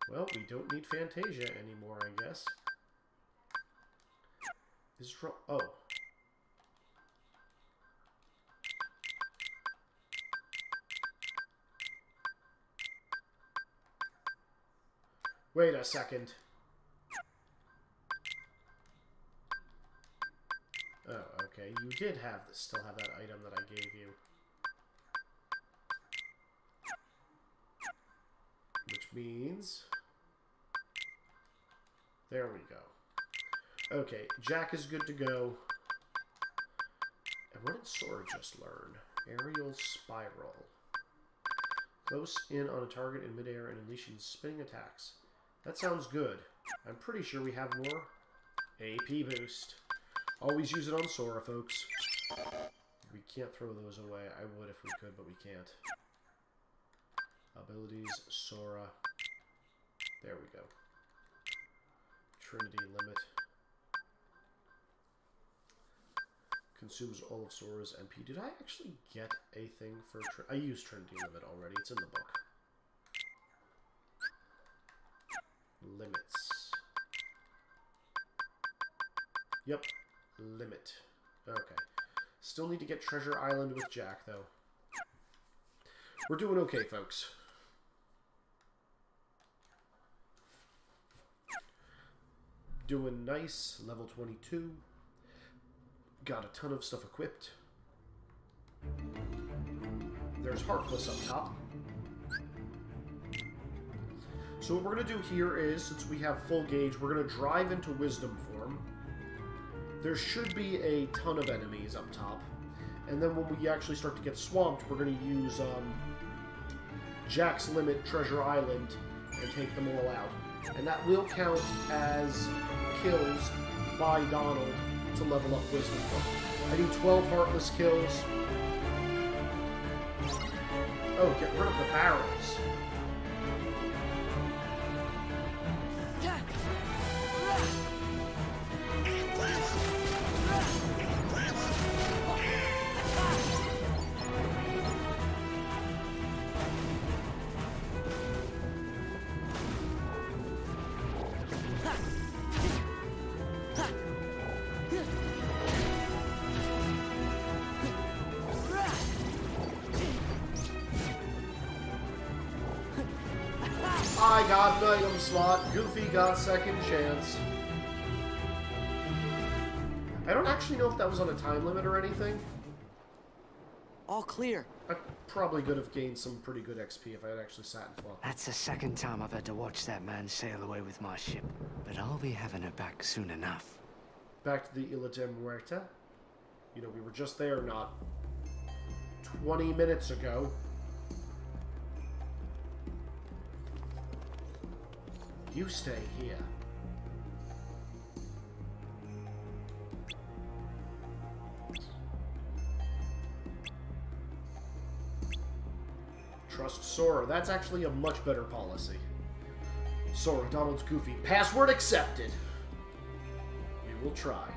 Well, we don't need Fantasia anymore, I guess. Oh. Wait a second. Oh, okay. You did still have that item that I gave you. Which means... There we go. Okay, Jack is good to go. And what did Sora just learn? Aerial Spiral. Close in on a target in midair and unleashing spinning attacks. That sounds good. I'm pretty sure we have more AP boost. Always use it on Sora, folks. We can't throw those away. I would if we could, but we can't. Abilities, Sora. There we go. Trinity Limit. Consumes all of Sora's MP. Did I actually get a thing for... I used Trinity Limit already. It's in the book. Limits. Yep. Limit. Okay. Still need to get Treasure Island with Jack, though. We're doing okay, folks. Doing nice. Level 22. Got a ton of stuff equipped. There's Heartless up top. So what we're going to do here is, since we have full gauge, we're going to drive into Wisdom form. There should be a ton of enemies up top. And then when we actually start to get swamped, we're going to use Jack's Limit Treasure Island and take them all out. And that will count as kills by Donald to level up Wisdom form. I need 12 Heartless kills. Oh, get rid of the barrels. I got an item slot. Goofy got second chance. I don't actually know if that was on a time limit or anything. All clear. I probably could have gained some pretty good XP if I had actually sat and fought. That's the second time I've had to watch that man sail away with my ship. But I'll be having her back soon enough. Back to the Isla de Muerta. You know, we were just there not 20 minutes ago. You stay here. Trust Sora. That's actually a much better policy. Sora, Donald's Goofy. Password accepted. We will try.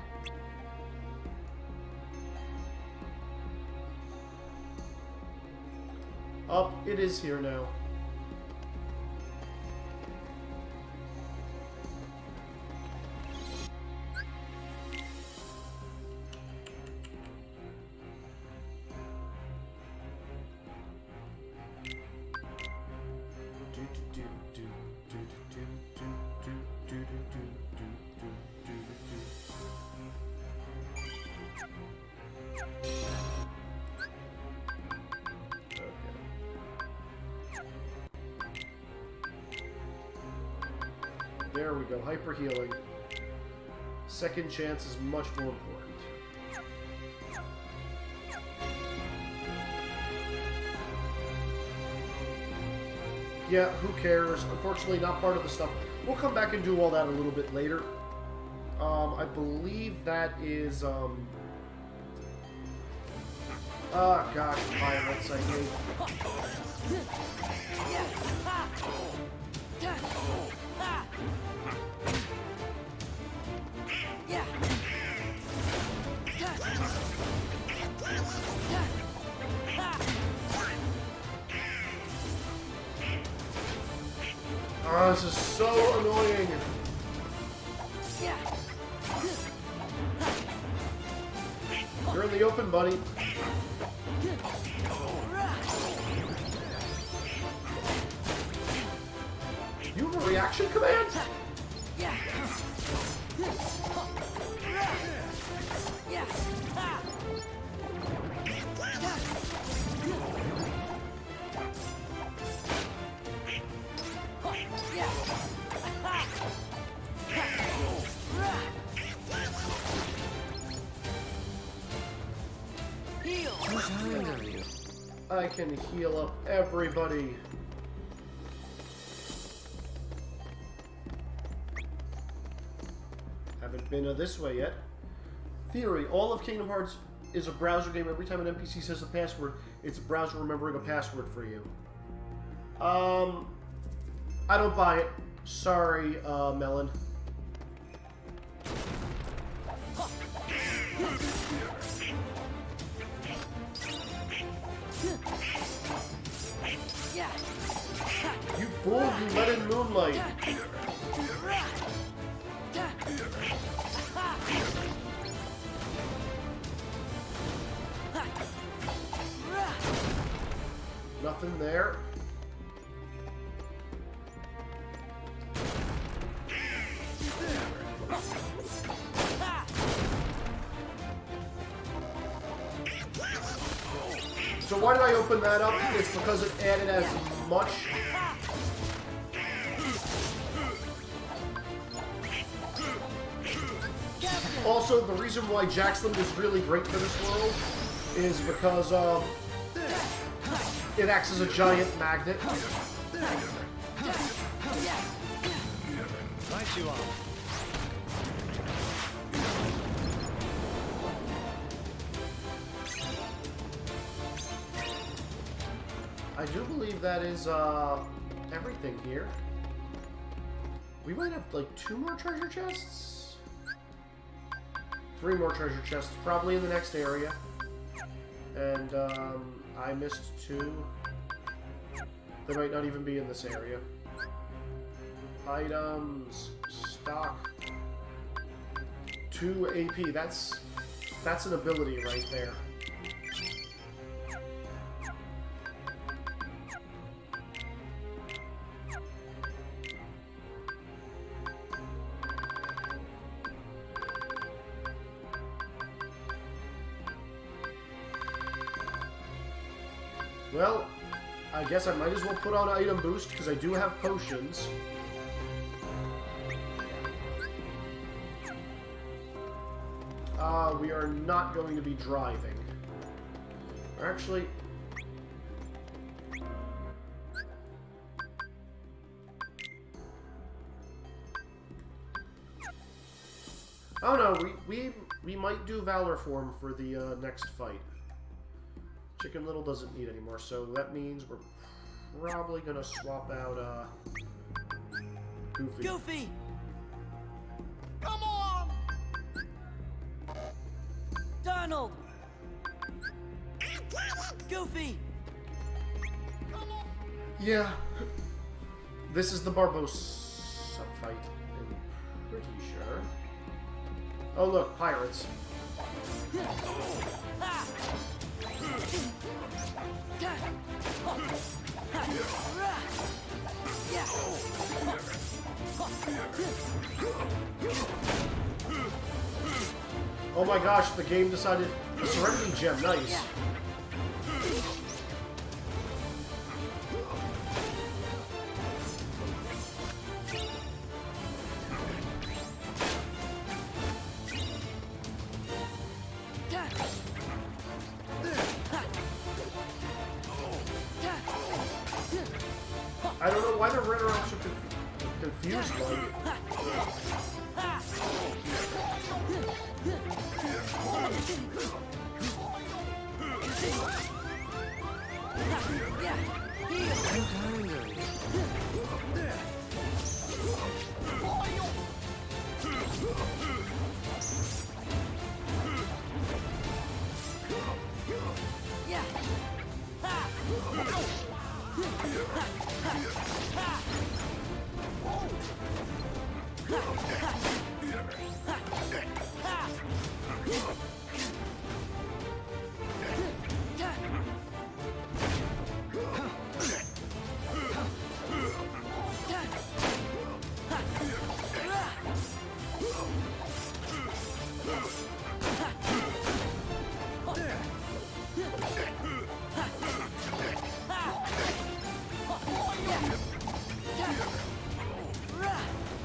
Up, it is here now. There we go, hyper healing. Second chance is much more important. Yeah, who cares? Unfortunately, not part of the stuff. We'll come back and do all that a little bit later. I believe that is, oh gosh, violence, I hate. Oh, this is so annoying. You're in the open, buddy. You have a reaction command? I can heal up everybody. Haven't been this way yet. Theory: all of Kingdom Hearts is a browser game. Every time an NPC says a password, it's a browser remembering a password for you. I don't buy it. Sorry, Melon. You fool, you let in moonlight. Nothing there. So why did I open that up? It's because it added as much. Also, the reason why Jacksland is really great for this world is because it acts as a giant magnet. Right you are. I do believe that is everything here. We might have like 2 more treasure chests. 3 more treasure chests, probably in the next area. And I missed 2. They might not even be in this area. Items, stock, 2 AP. That's an ability right there. Well, I guess I might as well put on item boost because I do have potions. We are not going to be driving. Or actually... Oh no, we might do Valor form for the next fight. Chicken Little doesn't need anymore, so that means we're probably gonna swap out Goofy. Goofy! Come on! Donald! Goofy! Yeah. This is the Barbossa fight, I'm pretty sure. Oh look, pirates. Oh my gosh, the game decided a Serenity Gem, nice. I don't know why they're running around so confused like.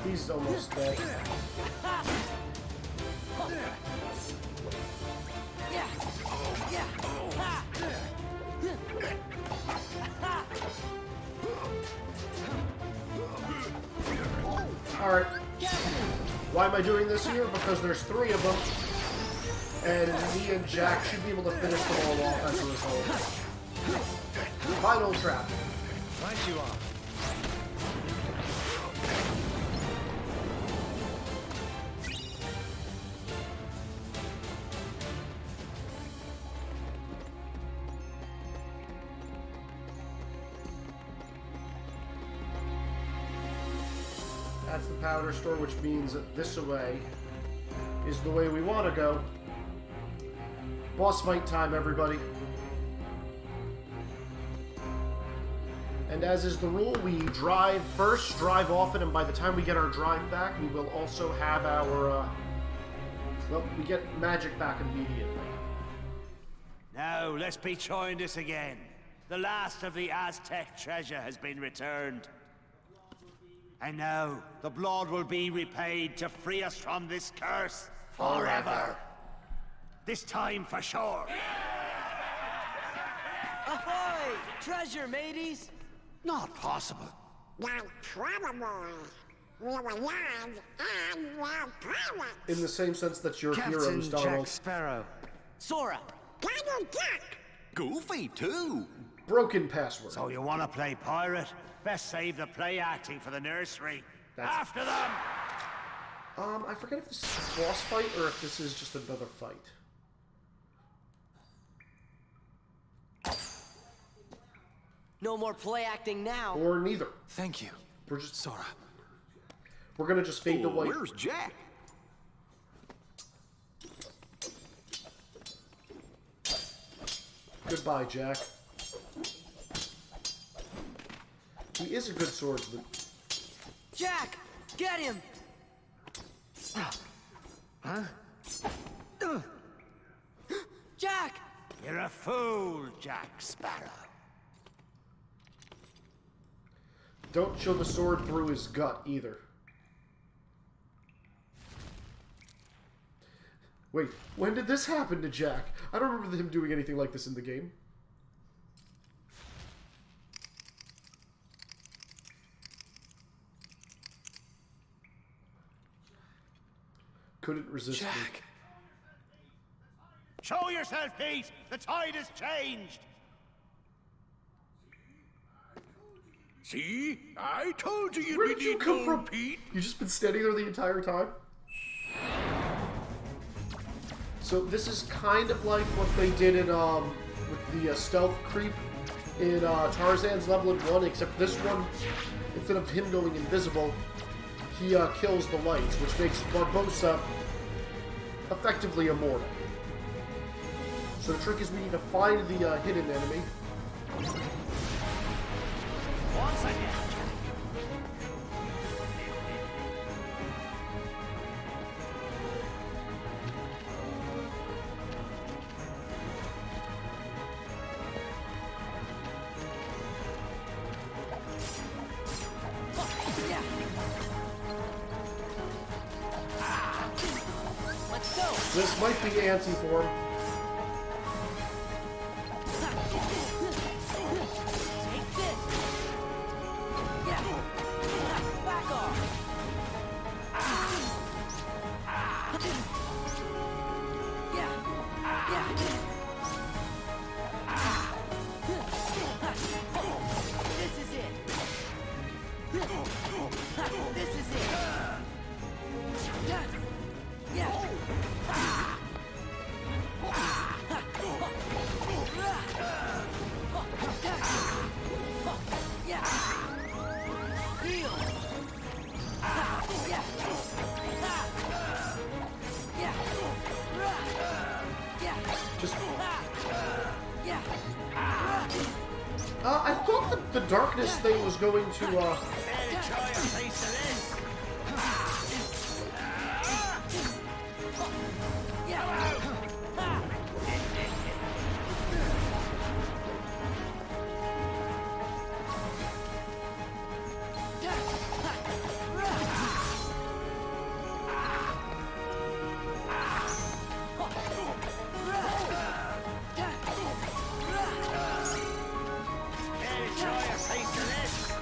He's almost dead. Alright. Why am I doing this here? Because there's 3 of them. And me and Jack should be able to finish them all off as a result. Final trap. Right you are. That's the powder store, which means that this way is the way we want to go. Boss fight time, everybody. And as is the rule, we drive first, drive often, and by the time we get our drive back, we will also have our, well, we get magic back immediately. Now, let's be trying this again. The last of the Aztec treasure has been returned. And now, the blood will be repaid to free us from this curse forever. This time for sure. Ahoy! Treasure, mateys! Not possible. Not probable. We were young and we're pirates. In the same sense that you're Captain heroes, Jack Donald. Sparrow. Sora! Donald Duck. Goofy, too. Broken password. So you want to play pirate? Best save the play acting for the nursery. That's- After them! I forget if this is a boss fight or if this is just another fight. No more play acting now. Or neither. Thank you, We're just Sora. we're gonna just fade to white. Where's Jack? Goodbye, Jack. He is a good swordsman. Jack! Get him! Huh? Jack! You're a fool, Jack Sparrow. Don't show the sword through his gut either. Wait, when did this happen to Jack? I don't remember him doing anything like this in the game. Couldn't resist me. Jack. Show yourself, Pete! The tide has changed! See? I told you Where you'd did be you come gold, from? Pete. You just been standing there the entire time? So this is kind of like what they did in with the stealth creep in Tarzan's Level 1, except this one, instead of him going invisible, he kills the lights, which makes Barbossa effectively immortal. So the trick is we need to find the hidden enemy. Once again. Let's go! This might be anti-form. Take this! Yeah! Back off! Yeah! Yeah! This is it! This is it! Yeah! Yeah! Heal! Yeah! the darkness thing was going to, Enjoy a taste of this.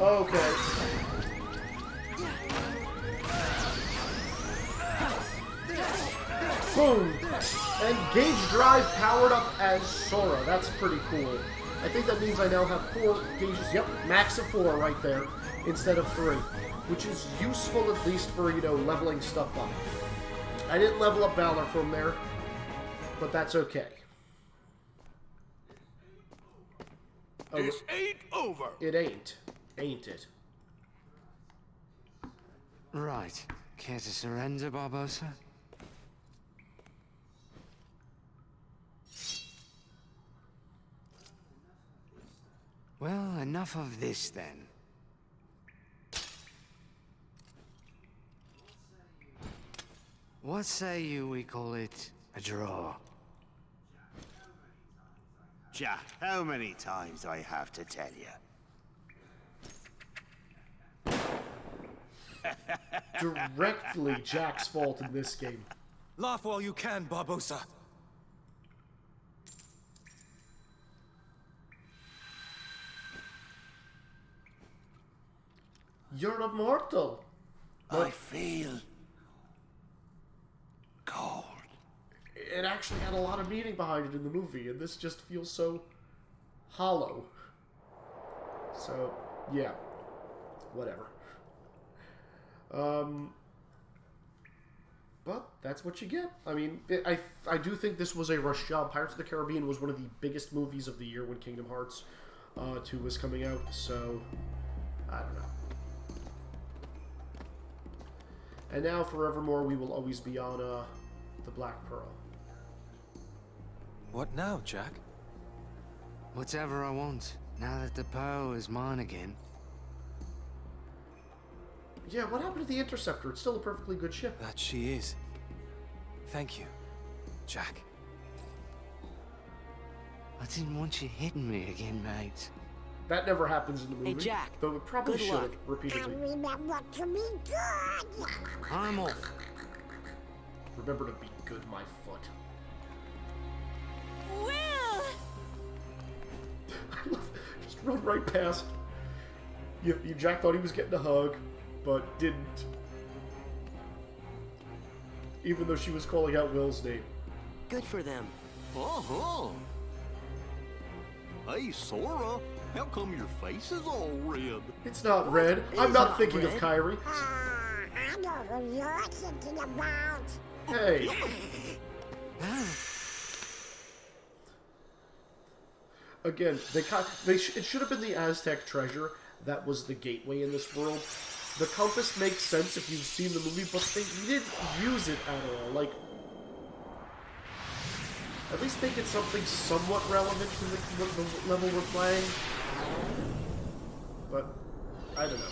Okay. Boom! And Gauge Drive powered up as Sora. That's pretty cool. I think that means I now have 4 gauges. Yep, max of 4 right there instead of 3. Which is useful at least for, you know, leveling stuff up. I didn't level up Valor from there, but that's okay. Oh, This ain't over. it ain't. Ain't it? Right. Care to surrender, Barbosa? Well, enough of this then. What say you we call it a draw? Jack, how many times do I have to tell you? Directly Jack's fault in this game. Laugh while you can, Barbosa. You're immortal. I feel cold. It actually had a lot of meaning behind it in the movie, and this just feels so hollow. So, yeah. Whatever. But that's what you get. I mean, I do think this was a rush job. Pirates of the Caribbean was one of the biggest movies of the year when Kingdom Hearts 2 was coming out, so I don't know. And now, forevermore, we will always be on the Black Pearl. What now, Jack? Whatever I want, now that the pearl is mine again. Yeah, what happened to the Interceptor? It's still a perfectly good ship. That she is. Thank you, Jack. I didn't want you hitting me again, mate. That never happens in the movie. Hey, Jack, Though it probably good should luck. repeatedly. And remember to be good. I'm off. Remember to be good, my foot. Will! I love just run right past. Jack thought he was getting a hug, but didn't. Even though she was calling out Will's name. Good for them. Uh-huh. Hey, Sora, how come your face is all red? It's not red. I'm It's not not thinking red. of Kyrie. I know who you're thinking about. Hey. Again, it should have been the Aztec treasure that was the gateway in this world. The compass makes sense if you've seen the movie, but they didn't use it at all. Like, at least make it something somewhat relevant to the level we're playing. But, I don't know.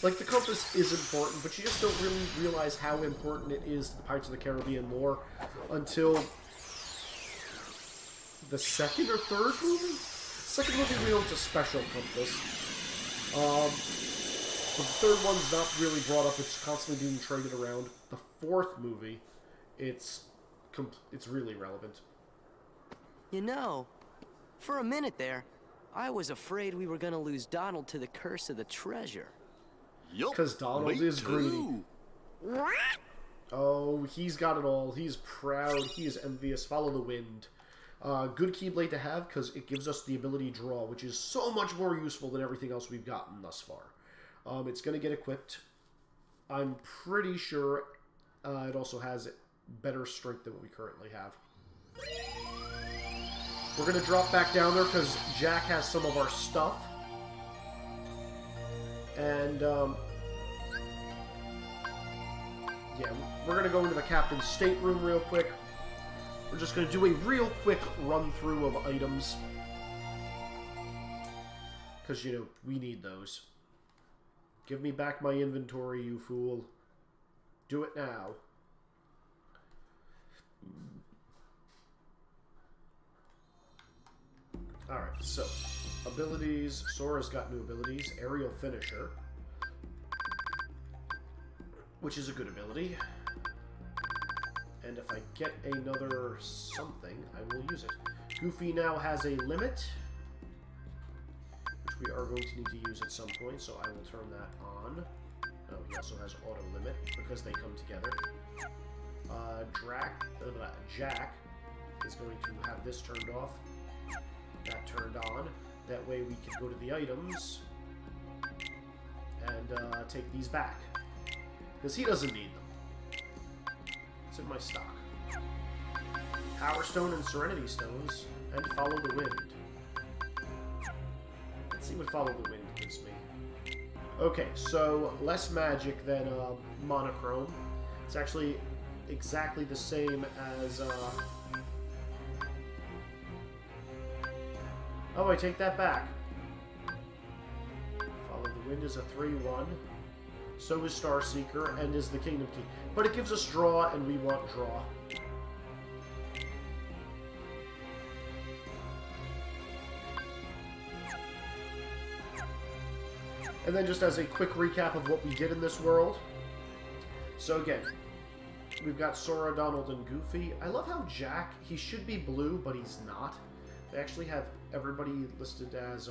Like, the compass is important, but you just don't really realize how important it is to the Pirates of the Caribbean lore until the second or third movie? Second movie, we know it's a special compass. The third one's not really brought up. It's constantly being traded around. The fourth movie, it's really relevant. You know, for a minute there, I was afraid we were gonna lose Donald to the curse of the treasure. Yup. 'Cause Donald me is greedy. too. What? Oh, he's got it all. He's proud. He is envious. Follow the wind. Good Keyblade to have, because it gives us the ability to draw, which is so much more useful than everything else we've gotten thus far. It's going to get equipped. I'm pretty sure it also has better strength than what we currently have. We're going to drop back down there because Jack has some of our stuff. And yeah, we're going to go into the captain's stateroom real quick. We're just going to do a real quick run-through of items. Because, you know, we need those. Give me back my inventory, you fool. Do it now. Alright, so, abilities. Sora's got new abilities. Aerial Finisher, which is a good ability. And if I get another something, I will use it. Goofy now has a limit, which we are going to need to use at some point, so I will turn that on. Oh, he also has auto limit, because they come together. Jack is going to have this turned off. That turned on. That way we can go to the items and take these back. Because he doesn't need them. It's in my stock. Power Stone and Serenity Stones, and Follow the Wind. Let's see what Follow the Wind gives me. Okay, so less magic than Monochrome. It's actually exactly the same as... Oh, I take that back. Follow the Wind is a 3-1. So is Starseeker, and is the Kingdom Key. But it gives us draw, and we want draw. And then just as a quick recap of what we did in this world. So again, we've got Sora, Donald, and Goofy. I love how Jack, he should be blue, but he's not. They actually have everybody listed as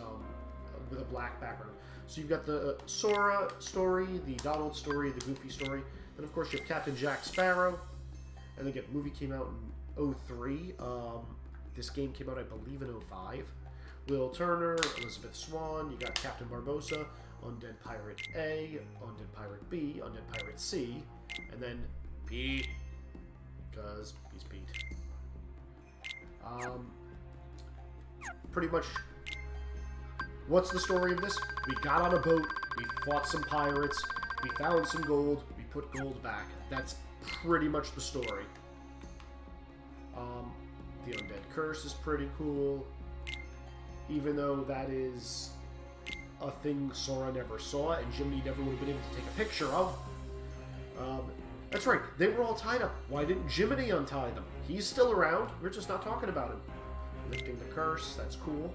with a black background. So you've got the Sora story, the Donald story, the Goofy story. Then, of course, you have Captain Jack Sparrow. And again, movie came out in 03. This game came out, I believe, in 05. Will Turner, Elizabeth Swan. You got Captain Barbossa, Undead Pirate A, Undead Pirate B, Undead Pirate C, and then Pete, because he's Pete. Pretty much, what's the story of this? We got on a boat, we fought some pirates, we found some gold, we put gold back. That's pretty much the story. The Undead Curse is pretty cool, even though that is a thing Sora never saw and Jiminy never would have been able to take a picture of. That's right, they were all tied up. Why didn't Jiminy untie them? He's still around, we're just not talking about him. Lifting the curse, that's cool.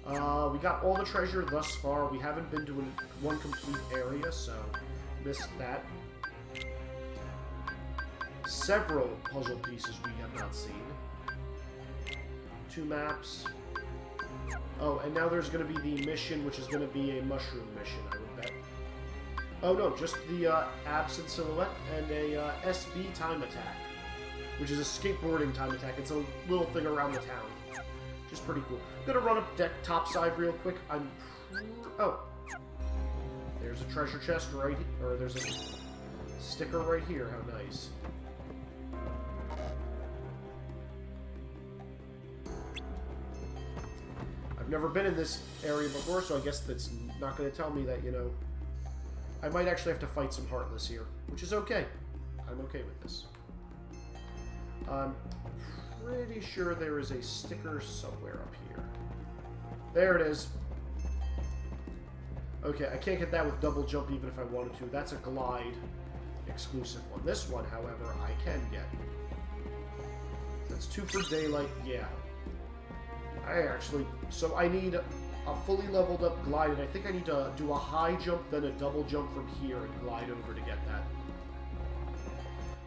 We got all the treasure thus far. We haven't been to one complete area, so missed that. Several puzzle pieces we have not seen. 2 maps. Oh, and now there's going to be the mission, which is going to be a mushroom mission, I would bet. Oh no, just the absent silhouette and a SB time attack, which is a skateboarding time attack. It's a little thing around the town, which is pretty cool. I'm going to run up deck topside real quick. Oh, there's a treasure chest right here, or there's a sticker right here. How nice. I've never been in this area before, so I guess that's not going to tell me that, you know, I might actually have to fight some Heartless here, which is okay. I'm okay with this. I'm pretty sure there is a sticker somewhere up here. There it is. Okay, I can't get that with double jump even if I wanted to. That's a glide exclusive one. This one, however, I can get. That's 2 for daylight. Yeah. So I need a fully leveled up glide, and I think I need to do a high jump, then a double jump from here and glide over to get that.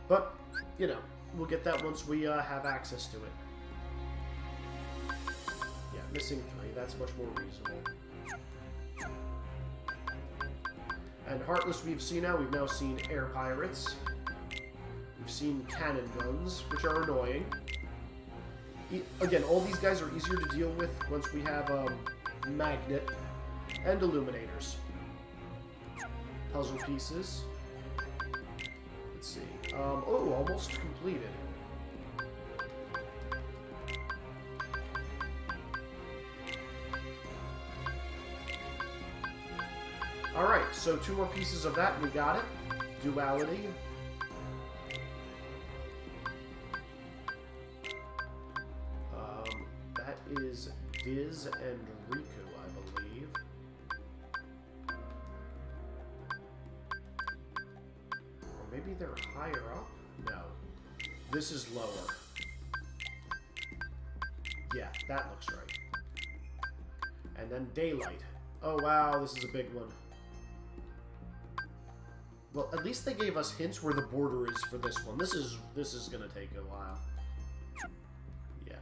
But, you know, we'll get that once we have access to it. Yeah, missing 3. That's much more reasonable. And Heartless we've seen now. We've now seen air pirates. We've seen cannon guns, which are annoying. Again, all these guys are easier to deal with once we have magnet and illuminators. Puzzle pieces. Let's see. Oh, almost completed. Alright, so 2 more pieces of that, and we got it. duality. That is Diz and Riku, I believe. Or maybe they're higher up? No. This is lower. Yeah, that looks right. And then Daylight. Oh wow, this is a big one. Well, at least they gave us hints where the border is for this one. This is gonna take a while. Yeah.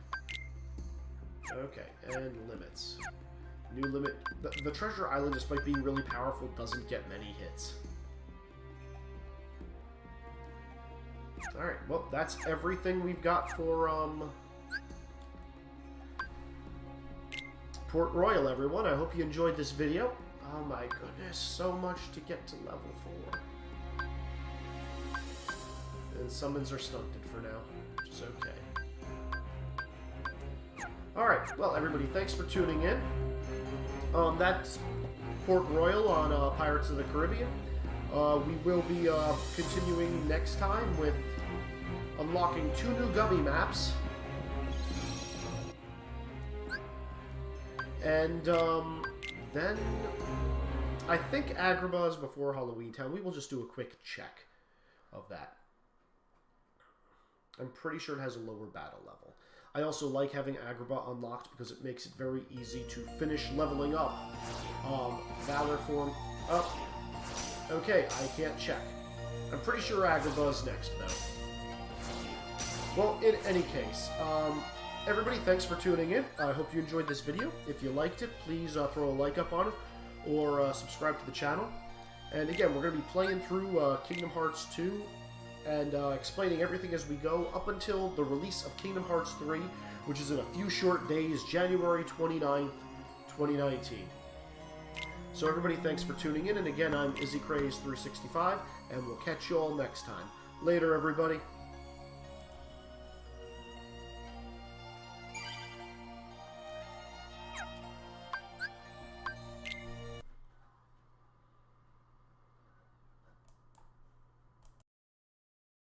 Okay, and limits. New limit. The Treasure Island, despite being really powerful, doesn't get many hits. Alright, well, that's everything we've got for, Port Royal, everyone. I hope you enjoyed this video. Oh my goodness, so much to get to level 4. And summons are stunted for now, which is okay. Alright, well, everybody, thanks for tuning in. That's Port Royal on Pirates of the Caribbean. We will be continuing next time with unlocking 2 new gummy maps. And then I think Agrabah is before Halloween Town. We will just do a quick check of that. I'm pretty sure it has a lower battle level. I also like having Agrabah unlocked because it makes it very easy to finish leveling up. Valor form up. Okay, I can't check. I'm pretty sure Agrabah is next, though. Well, in any case, everybody, thanks for tuning in. I hope you enjoyed this video. If you liked it, please throw a like up on it or subscribe to the channel. And again, we're going to be playing through Kingdom Hearts 2 and explaining everything as we go up until the release of Kingdom Hearts 3, which is in a few short days, January 29th, 2019. So everybody, thanks for tuning in. And again, I'm Izzy Craze 365, and we'll catch you all next time. Later, everybody.